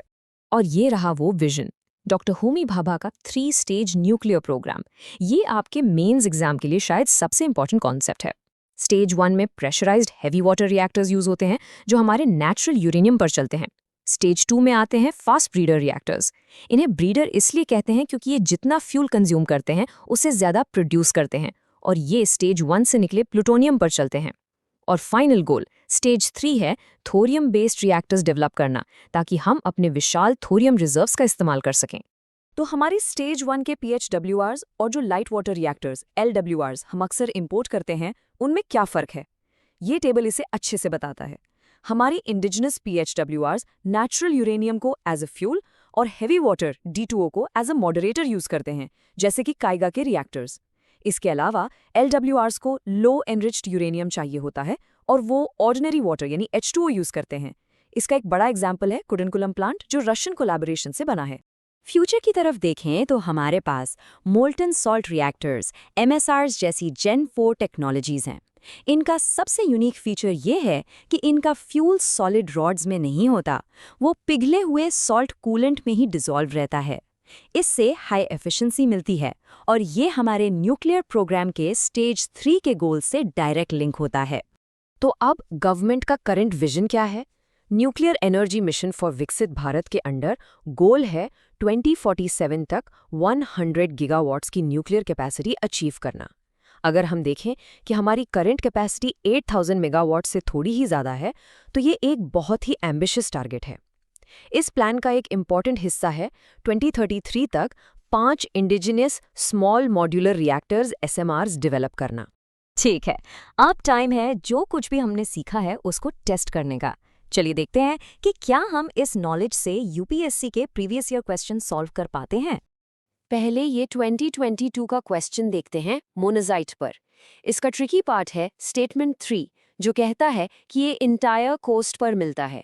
और ये रहा वो विजन, डॉक्टर होमी भाभा का 3 स्टेज न्यूक्लियर प्रोग्राम। ये आपके मेंस एग्जाम के लिए शायद सबसे इंपॉर्टेंट कॉन्सेप्ट है। स्टेज 1 में pressurised heavy water reactors use होते हैं, जो हमारे नेचुरल यूरेनियम पर चलते हैं। स्टेज 2 में आते हैं फास्ट ब्रीडर रिएक्टर्स। इन्हें ब्रीडर इसलिए कहते हैं क्योंकि ये जितना फ्यूल कंज्यूम करते हैं उससे ज़्यादा प्रोड्यूस करते हैं, और ये स्टेज 1 से निकले प्लूटोनियम पर चलते हैं। और फाइनल गोल स्टेज 3 है थोरियम बेस्ड रिएक्टर्स डेवलप करना, ताकि हम अपने विशाल थोरियम रिजर्व्स का इस्तेमाल कर सकें। तो हमारे स्टेज 1 के PHWRs और जो लाइट वाटर रिएक्टर्स LWRs हम अक्सर इंपोर्ट करते हैं, उनमें क्या फ़र्क है? ये टेबल इसे अच्छे से बताता है। हमारी इंडिजिनस PHWRs नेचुरल यूरेनियम को एज अ फ्यूल और हेवी वाटर D2O को एज अ मॉडरेटर यूज़ करते हैं, जैसे कि काइगा के रिएक्टर्स। इसके अलावा LWRs को लो एनरिच्ड यूरेनियम चाहिए होता है और वो ऑर्डिनरी वाटर यानी H2O यूज़ करते हैं। इसका एक बड़ा एग्जाम्पल है कुडनकुलम प्लांट, जो रशियन कोलैबोरेशन से बना है। फ्यूचर की तरफ देखें तो हमारे पास मोल्टन सॉल्ट रिएक्टर्स MSRs जैसी Gen 4 टेक्नोलॉजीज़ हैं। इनका सबसे यूनिक फीचर ये है कि इनका फ्यूल सॉलिड रॉड्स में नहीं होता, वो पिघले हुए सॉल्ट कूलेंट में ही डिसॉल्व रहता है। इससे हाई एफिशिएंसी मिलती है और ये हमारे न्यूक्लियर प्रोग्राम के स्टेज 3 के गोल से डायरेक्ट लिंक होता है। तो अब गवर्नमेंट का करंट विजन क्या है? न्यूक्लियर एनर्जी मिशन फॉर विकसित भारत के अंडर गोल है 2047 तक 100 गीगावाट्स की न्यूक्लियर कैपेसिटी अचीव करना। अगर हम देखें कि हमारी करंट कैपेसिटी 8000 मेगावाट से थोड़ी ही ज़्यादा है, तो ये एक बहुत ही एम्बिशियस टारगेट है। इस प्लान का एक इम्पॉर्टेंट हिस्सा है 2033 तक 5 indigenous small modular reactors SMRs develop करना। ठीक है, अब टाइम है जो कुछ भी हमने सीखा है उसको टेस्ट करने का। चलिए देखते हैं कि क्या हम इस नॉलेज से UPSC के प्रीवियस ईयर क्वेश्चन सॉल्व कर पाते हैं। पहले ये 2022 का क्वेश्चन देखते हैं मोनाजाइट पर। इसका ट्रिकी पार्ट है स्टेटमेंट 3, जो कहता है कि ये इंटायर कोस्ट पर मिलता है।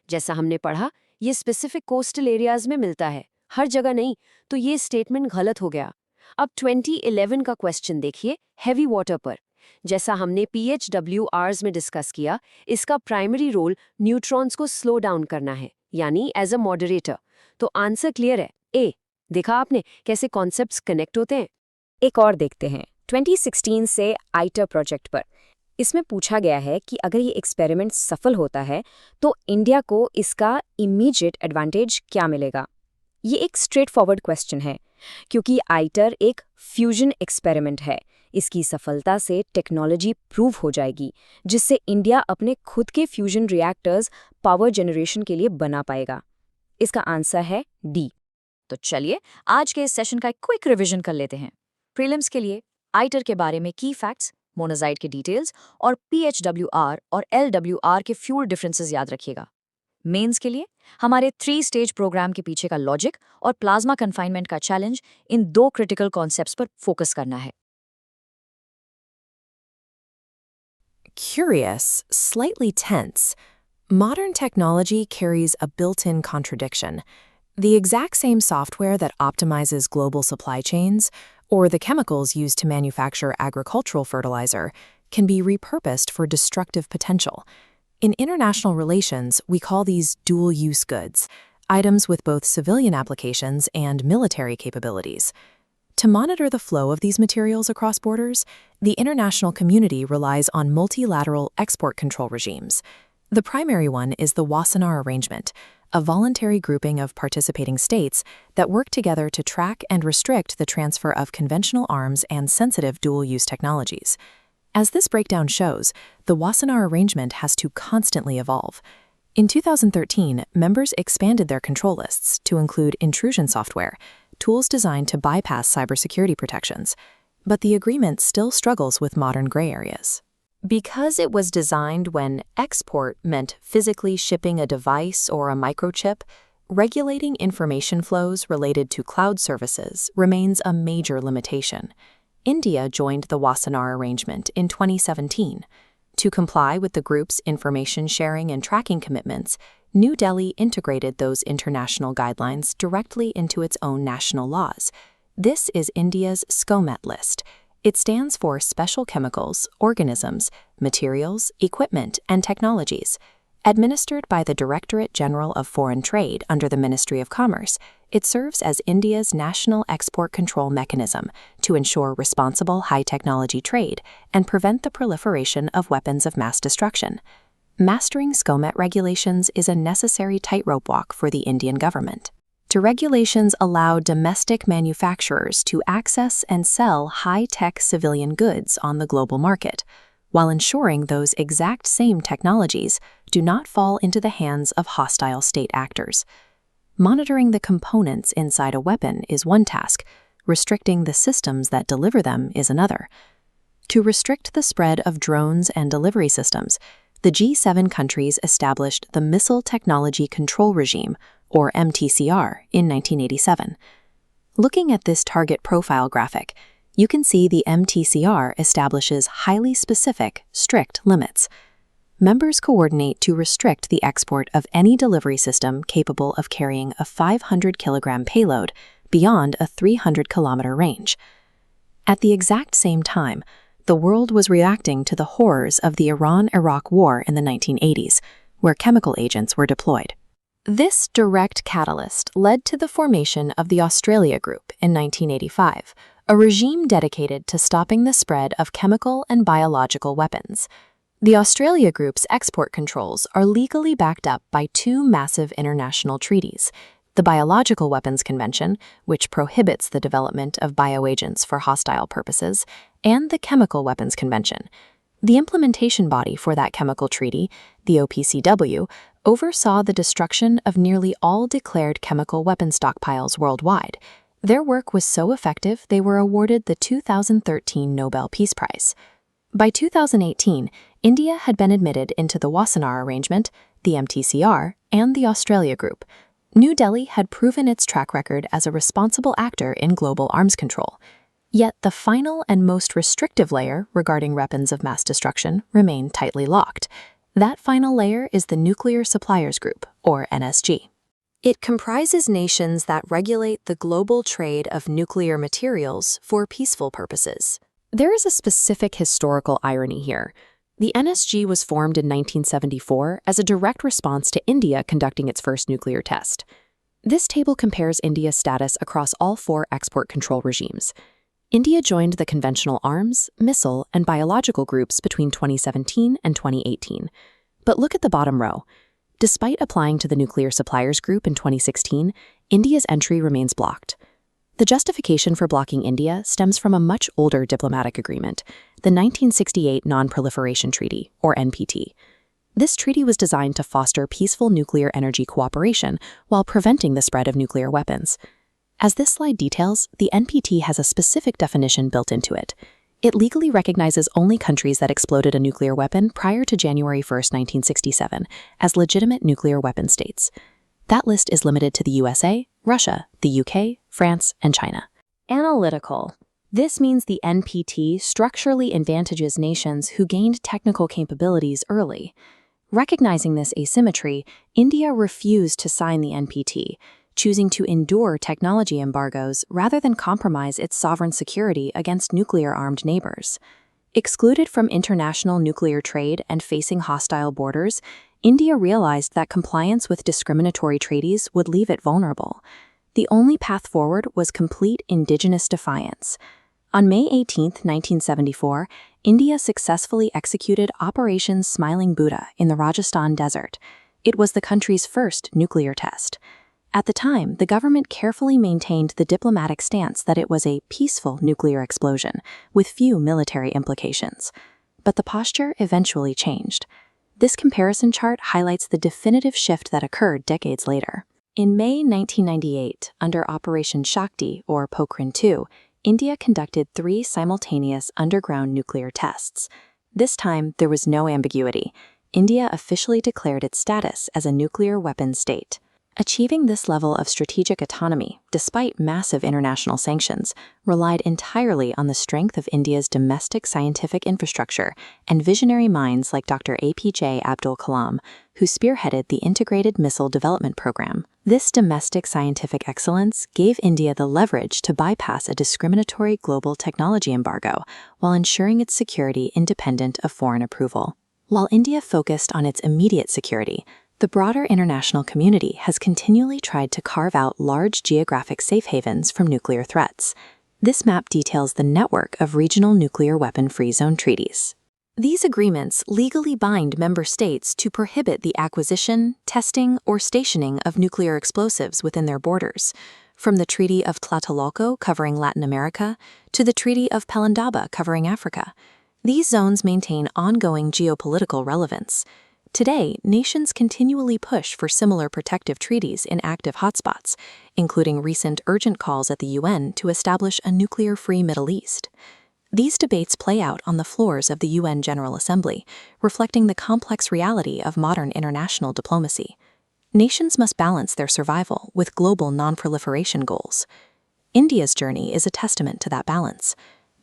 जैसा हमने पढ़ा, ये स्पेसिफिक कोस्टल एरियाज में मिलता है, हर जगह नहीं, तो ये स्टेटमेंट गलत हो गया। अब 2011 का क्वेश्चन देखिए हैवी वाटर पर। जैसा हमने PHWRs में डिस्कस किया, इसका प्राइमरी रोल न्यूट्रॉन्स को स्लो डाउन करना है, यानी एज अ मॉडरेटर। तो आंसर क्लियर है, ए। देखा आपने कैसे कॉन्सेप्ट्स कनेक्ट होते हैं। एक और देखते हैं 2016 से आइटर प्रोजेक्ट पर। इसमें पूछा गया है कि अगर ये एक्सपेरिमेंट सफल होता है तो इंडिया को इसका इमीडिएट एडवांटेज क्या मिलेगा। ये एक स्ट्रेट फॉरवर्ड क्वेश्चन है, क्योंकि आइटर एक फ्यूजन एक्सपेरिमेंट है। इसकी सफलता से टेक्नोलॉजी प्रूव हो जाएगी, जिससे इंडिया अपने खुद के फ्यूजन रिएक्टर्स पावर जनरेशन के लिए बना पाएगा। इसका आंसर है डी। तो चलिए आज के इस सेशन का एक क्विक रिवीजन कर लेते हैं। प्रीलिम्स के लिए आइटर के बारे में की फैक्ट्स, मोनाजाइट के डिटेल्स और PHWR और LWR के फ्यूल डिफरेंसेस याद रखिएगा। मेंस के लिए हमारे 3 स्टेज प्रोग्राम के पीछे का लॉजिक और प्लाज्मा कन्फाइनमेंट का चैलेंज, इन 2 क्रिटिकल कॉन्सेप्ट्स पर फोकस करना है। Curious, slightly tense, modern technology carries a built-in contradiction. The exact same software that optimizes global supply chains, or the chemicals used to manufacture agricultural fertilizer, can be repurposed for destructive potential. In international relations, we call these dual-use goods, items with both civilian applications and military capabilities. To monitor the flow of these materials across borders, the international community relies on multilateral export control regimes. The primary one is the Wassenaar Arrangement, a voluntary grouping of participating states that work together to track and restrict the transfer of conventional arms and sensitive dual-use technologies. As this breakdown shows, the Wassenaar Arrangement has to constantly evolve. In 2013, members expanded their control lists to include intrusion software, tools designed to bypass cybersecurity protections, but the agreement still struggles with modern gray areas. Because it was designed when export meant physically shipping a device or a microchip, regulating information flows related to cloud services remains a major limitation. India joined the Wassenaar Arrangement in 2017. To comply with the group's information sharing and tracking commitments, New Delhi integrated those international guidelines directly into its own national laws. This is India's SCOMET list. It stands for Special Chemicals, Organisms, Materials, Equipment, and Technologies. Administered by the Directorate General of Foreign Trade under the Ministry of Commerce, it serves as India's national export control mechanism to ensure responsible high-technology trade and prevent the proliferation of weapons of mass destruction. Mastering SCOMET regulations is a necessary tightrope walk for the Indian government. Deregulations allow domestic manufacturers to access and sell high-tech civilian goods on the global market, while ensuring those exact same technologies do not fall into the hands of hostile state actors. Monitoring the components inside a weapon is one task, restricting the systems that deliver them is another. To restrict the spread of drones and delivery systems, the G7 countries established the Missile Technology Control Regime, or MTCR, in 1987. Looking at this target profile graphic, you can see the MTCR establishes highly specific, strict limits. Members coordinate to restrict the export of any delivery system capable of carrying a 500-kilogram payload beyond a 300-kilometer range. At the exact same time, the world was reacting to the horrors of the Iran-Iraq War in the 1980s, where chemical agents were deployed. This direct catalyst led to the formation of the Australia Group in 1985, a regime dedicated to stopping the spread of chemical and biological weapons. The Australia Group's export controls are legally backed up by two massive international treaties: the Biological Weapons Convention, which prohibits the development of bioagents for hostile purposes, and the Chemical Weapons Convention. The implementation body for that chemical treaty, the OPCW, oversaw the destruction of nearly all declared chemical weapon stockpiles worldwide. Their work was so effective they were awarded the 2013 Nobel Peace Prize. By 2018, India had been admitted into the Wassenaar Arrangement, the MTCR, and the Australia Group. New Delhi had proven its track record as a responsible actor in global arms control. Yet the final and most restrictive layer regarding weapons of mass destruction remained tightly locked. That final layer is the Nuclear Suppliers Group, or NSG. It comprises nations that regulate the global trade of nuclear materials for peaceful purposes. There is a specific historical irony here. The NSG was formed in 1974 as a direct response to India conducting its first nuclear test. This table compares India's status across all four export control regimes. India joined the conventional arms, missile, and biological groups between 2017 and 2018. But look at the bottom row. Despite applying to the Nuclear Suppliers Group in 2016, India's entry remains blocked. The justification for blocking India stems from a much older diplomatic agreement, the 1968 Non-Proliferation Treaty, or NPT. This treaty was designed to foster peaceful nuclear energy cooperation while preventing the spread of nuclear weapons. As this slide details, the NPT has a specific definition built into it. It legally recognizes only countries that exploded a nuclear weapon prior to January 1, 1967, as legitimate nuclear weapon states. That list is limited to the USA, Russia, the UK, France, and China. Analytical. This means the NPT structurally advantages nations who gained technical capabilities early. Recognizing this asymmetry, India refused to sign the NPT, choosing to endure technology embargoes rather than compromise its sovereign security against nuclear-armed neighbors. Excluded from international nuclear trade and facing hostile borders, India realized that compliance with discriminatory treaties would leave it vulnerable. The only path forward was complete indigenous defiance. On May 18, 1974, India successfully executed Operation Smiling Buddha in the Rajasthan desert. It was the country's first nuclear test. At the time, the government carefully maintained the diplomatic stance that it was a peaceful nuclear explosion, with few military implications. But the posture eventually changed. This comparison chart highlights the definitive shift that occurred decades later. In May 1998, under Operation Shakti, or Pokhran II, India conducted 3 simultaneous underground nuclear tests. This time, there was no ambiguity. India officially declared its status as a nuclear weapons state. Achieving this level of strategic autonomy, despite massive international sanctions, relied entirely on the strength of India's domestic scientific infrastructure and visionary minds like Dr. APJ Abdul Kalam, who spearheaded the Integrated Missile Development Program. This domestic scientific excellence gave India the leverage to bypass a discriminatory global technology embargo while ensuring its security independent of foreign approval. While India focused on its immediate security, the broader international community has continually tried to carve out large geographic safe havens from nuclear threats. This map details the network of regional nuclear weapon-free zone treaties. These agreements legally bind member states to prohibit the acquisition, testing, or stationing of nuclear explosives within their borders, from the Treaty of Tlatelolco covering Latin America to the Treaty of Pelindaba covering Africa. These zones maintain ongoing geopolitical relevance. Today, nations continually push for similar protective treaties in active hotspots, including recent urgent calls at the UN to establish a nuclear-free Middle East. These debates play out on the floors of the UN General Assembly, reflecting the complex reality of modern international diplomacy. Nations must balance their survival with global non-proliferation goals. India's journey is a testament to that balance.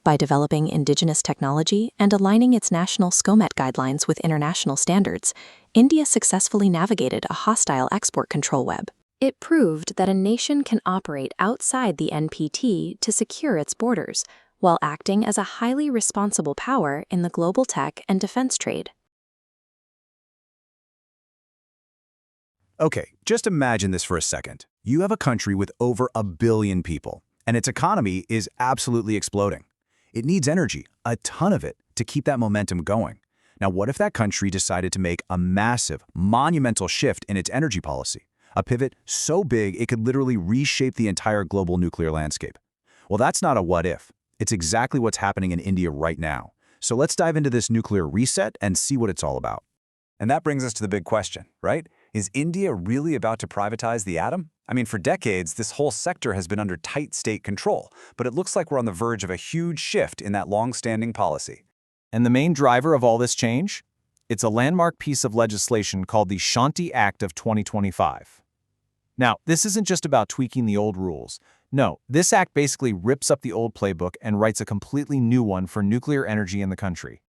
By developing indigenous technology and aligning its national SCOMET guidelines with international standards, India successfully navigated a hostile export control web. It proved that a nation can operate outside the NPT to secure its borders, while acting as a highly responsible power in the global tech and defense trade. Okay, just imagine this for a second. You have a country with over 1 billion people, and its economy is absolutely exploding. It needs energy, a ton of it, to keep that momentum going. Now, what if that country decided to make a massive, monumental shift in its energy policy? A pivot so big it could literally reshape the entire global nuclear landscape. Well, that's not a what if. It's exactly what's happening in India right now. So let's dive into this nuclear reset and see what it's all about. And that brings us to the big question, right? Is India really about to privatize the atom? I mean, for decades, this whole sector has been under tight state control, but it looks like we're on the verge of a huge shift in that long-standing policy. And the main driver of all this change? It's a landmark piece of legislation called the Shanti Act of 2025. Now, this isn't just about tweaking the old rules. No, this act basically rips up the old playbook and writes a completely new one for nuclear energy in the country.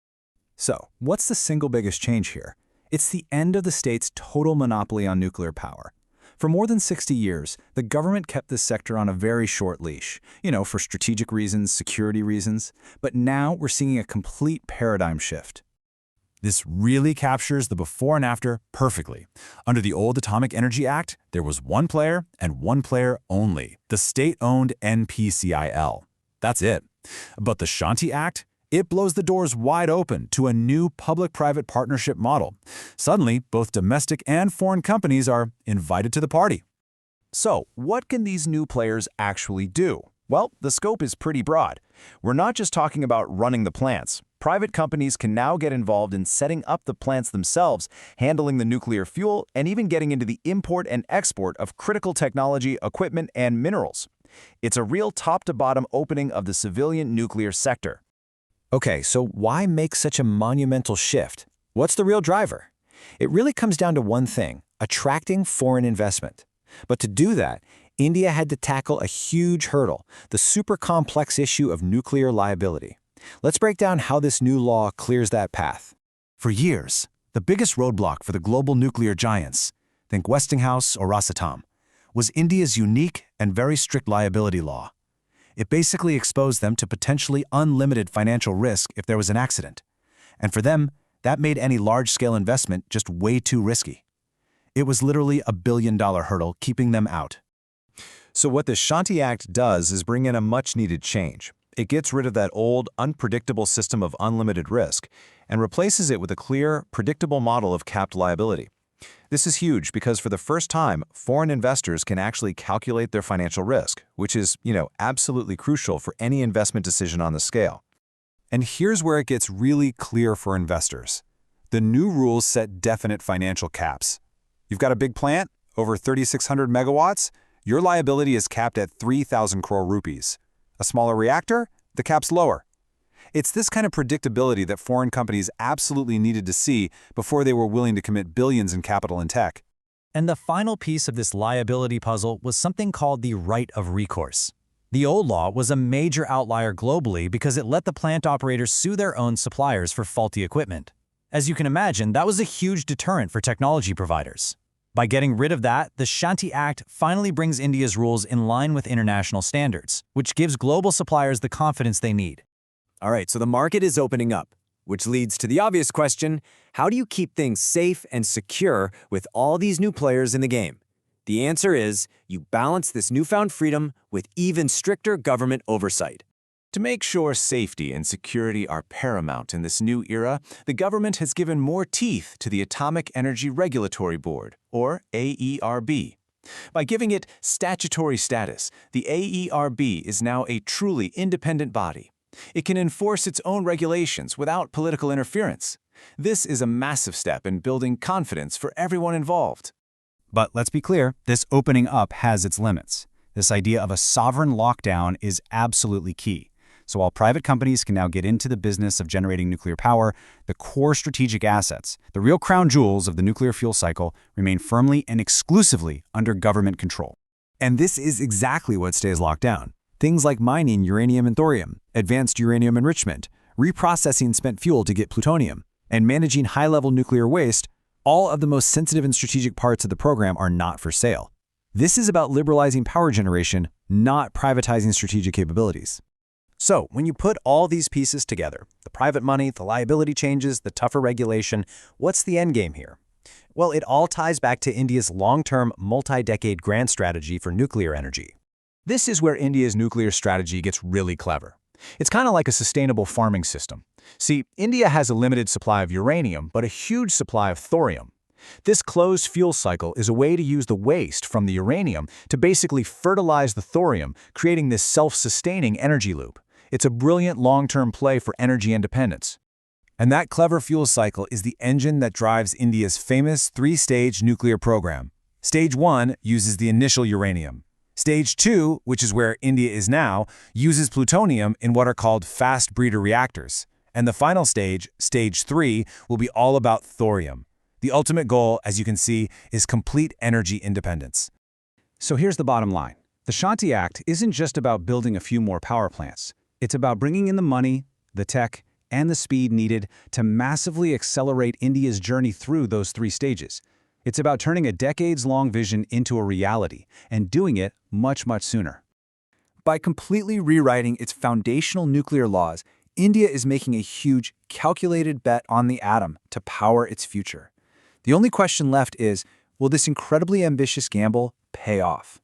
So, what's the single biggest change here? It's the end of the state's total monopoly on nuclear power. For more than 60 years, the government kept this sector on a very short leash, for strategic reasons, security reasons. But now we're seeing a complete paradigm shift. This really captures the before and after perfectly. Under the old Atomic Energy Act, there was one player and one player only, the state-owned NPCIL. That's it. But the Shanti Act, it blows the doors wide open to a new public-private partnership model. Suddenly, both domestic and foreign companies are invited to the party. So, what can these new players actually do? Well, the scope is pretty broad. We're not just talking about running the plants. Private companies can now get involved in setting up the plants themselves, handling the nuclear fuel, and even getting into the import and export of critical technology, equipment, and minerals. It's a real top-to-bottom opening of the civilian nuclear sector. Okay, so why make such a monumental shift? What's the real driver? It really comes down to one thing: attracting foreign investment. But to do that, India had to tackle a huge hurdle, the super complex issue of nuclear liability. Let's break down how this new law clears that path. For years, the biggest roadblock for the global nuclear giants, think Westinghouse or Rosatom, was India's unique and very strict liability law. It basically exposed them to potentially unlimited financial risk if there was an accident. And for them, that made any large-scale investment just way too risky. It was literally a billion-dollar hurdle keeping them out. So what the Shanti Act does is bring in a much-needed change. It gets rid of that old, unpredictable system of unlimited risk and replaces it with a clear, predictable model of capped liability. This is huge because for the first time, foreign investors can actually calculate their financial risk, which is, absolutely crucial for any investment decision on the scale. And here's where it gets really clear for investors. The new rules set definite financial caps. You've got a big plant, over 3,600 megawatts, your liability is capped at 3,000 crore rupees. A smaller reactor, the cap's lower. It's this kind of predictability that foreign companies absolutely needed to see before they were willing to commit billions in capital and tech. And the final piece of this liability puzzle was something called the right of recourse. The old law was a major outlier globally because it let the plant operators sue their own suppliers for faulty equipment. As you can imagine, that was a huge deterrent for technology providers. By getting rid of that, the Shanti Act finally brings India's rules in line with international standards, which gives global suppliers the confidence they need. All right, so the market is opening up, which leads to the obvious question: how do you keep things safe and secure with all these new players in the game? The answer is you balance this newfound freedom with even stricter government oversight. To make sure safety and security are paramount in this new era, the government has given more teeth to the Atomic Energy Regulatory Board, or AERB. By giving it statutory status, the AERB is now a truly independent body. It can enforce its own regulations without political interference. This is a massive step in building confidence for everyone involved. But let's be clear, this opening up has its limits. This idea of a sovereign lockdown is absolutely key. So while private companies can now get into the business of generating nuclear power, the core strategic assets, the real crown jewels of the nuclear fuel cycle, remain firmly and exclusively under government control. And this is exactly what stays locked down. Things like mining uranium and thorium, advanced uranium enrichment, reprocessing spent fuel to get plutonium, and managing high-level nuclear waste, all of the most sensitive and strategic parts of the program are not for sale. This is about liberalizing power generation, not privatizing strategic capabilities. So, when you put all these pieces together, the private money, the liability changes, the tougher regulation, what's the end game here? Well, it all ties back to India's long-term, multi-decade grand strategy for nuclear energy. This is where India's nuclear strategy gets really clever. It's kind of like a sustainable farming system. See, India has a limited supply of uranium, but a huge supply of thorium. This closed fuel cycle is a way to use the waste from the uranium to basically fertilize the thorium, creating this self-sustaining energy loop. It's a brilliant long-term play for energy independence. And that clever fuel cycle is the engine that drives India's famous three-stage nuclear program. Stage 1 uses the initial uranium. Stage 2, which is where India is now, uses plutonium in what are called fast breeder reactors. And the final stage, Stage 3, will be all about thorium. The ultimate goal, as you can see, is complete energy independence. So here's the bottom line. The Shanti Act isn't just about building a few more power plants. It's about bringing in the money, the tech, and the speed needed to massively accelerate India's journey through those three stages. It's about turning a decades-long vision into a reality, and doing it much, much sooner. By completely rewriting its foundational nuclear laws, India is making a huge, calculated bet on the atom to power its future. The only question left is, will this incredibly ambitious gamble pay off?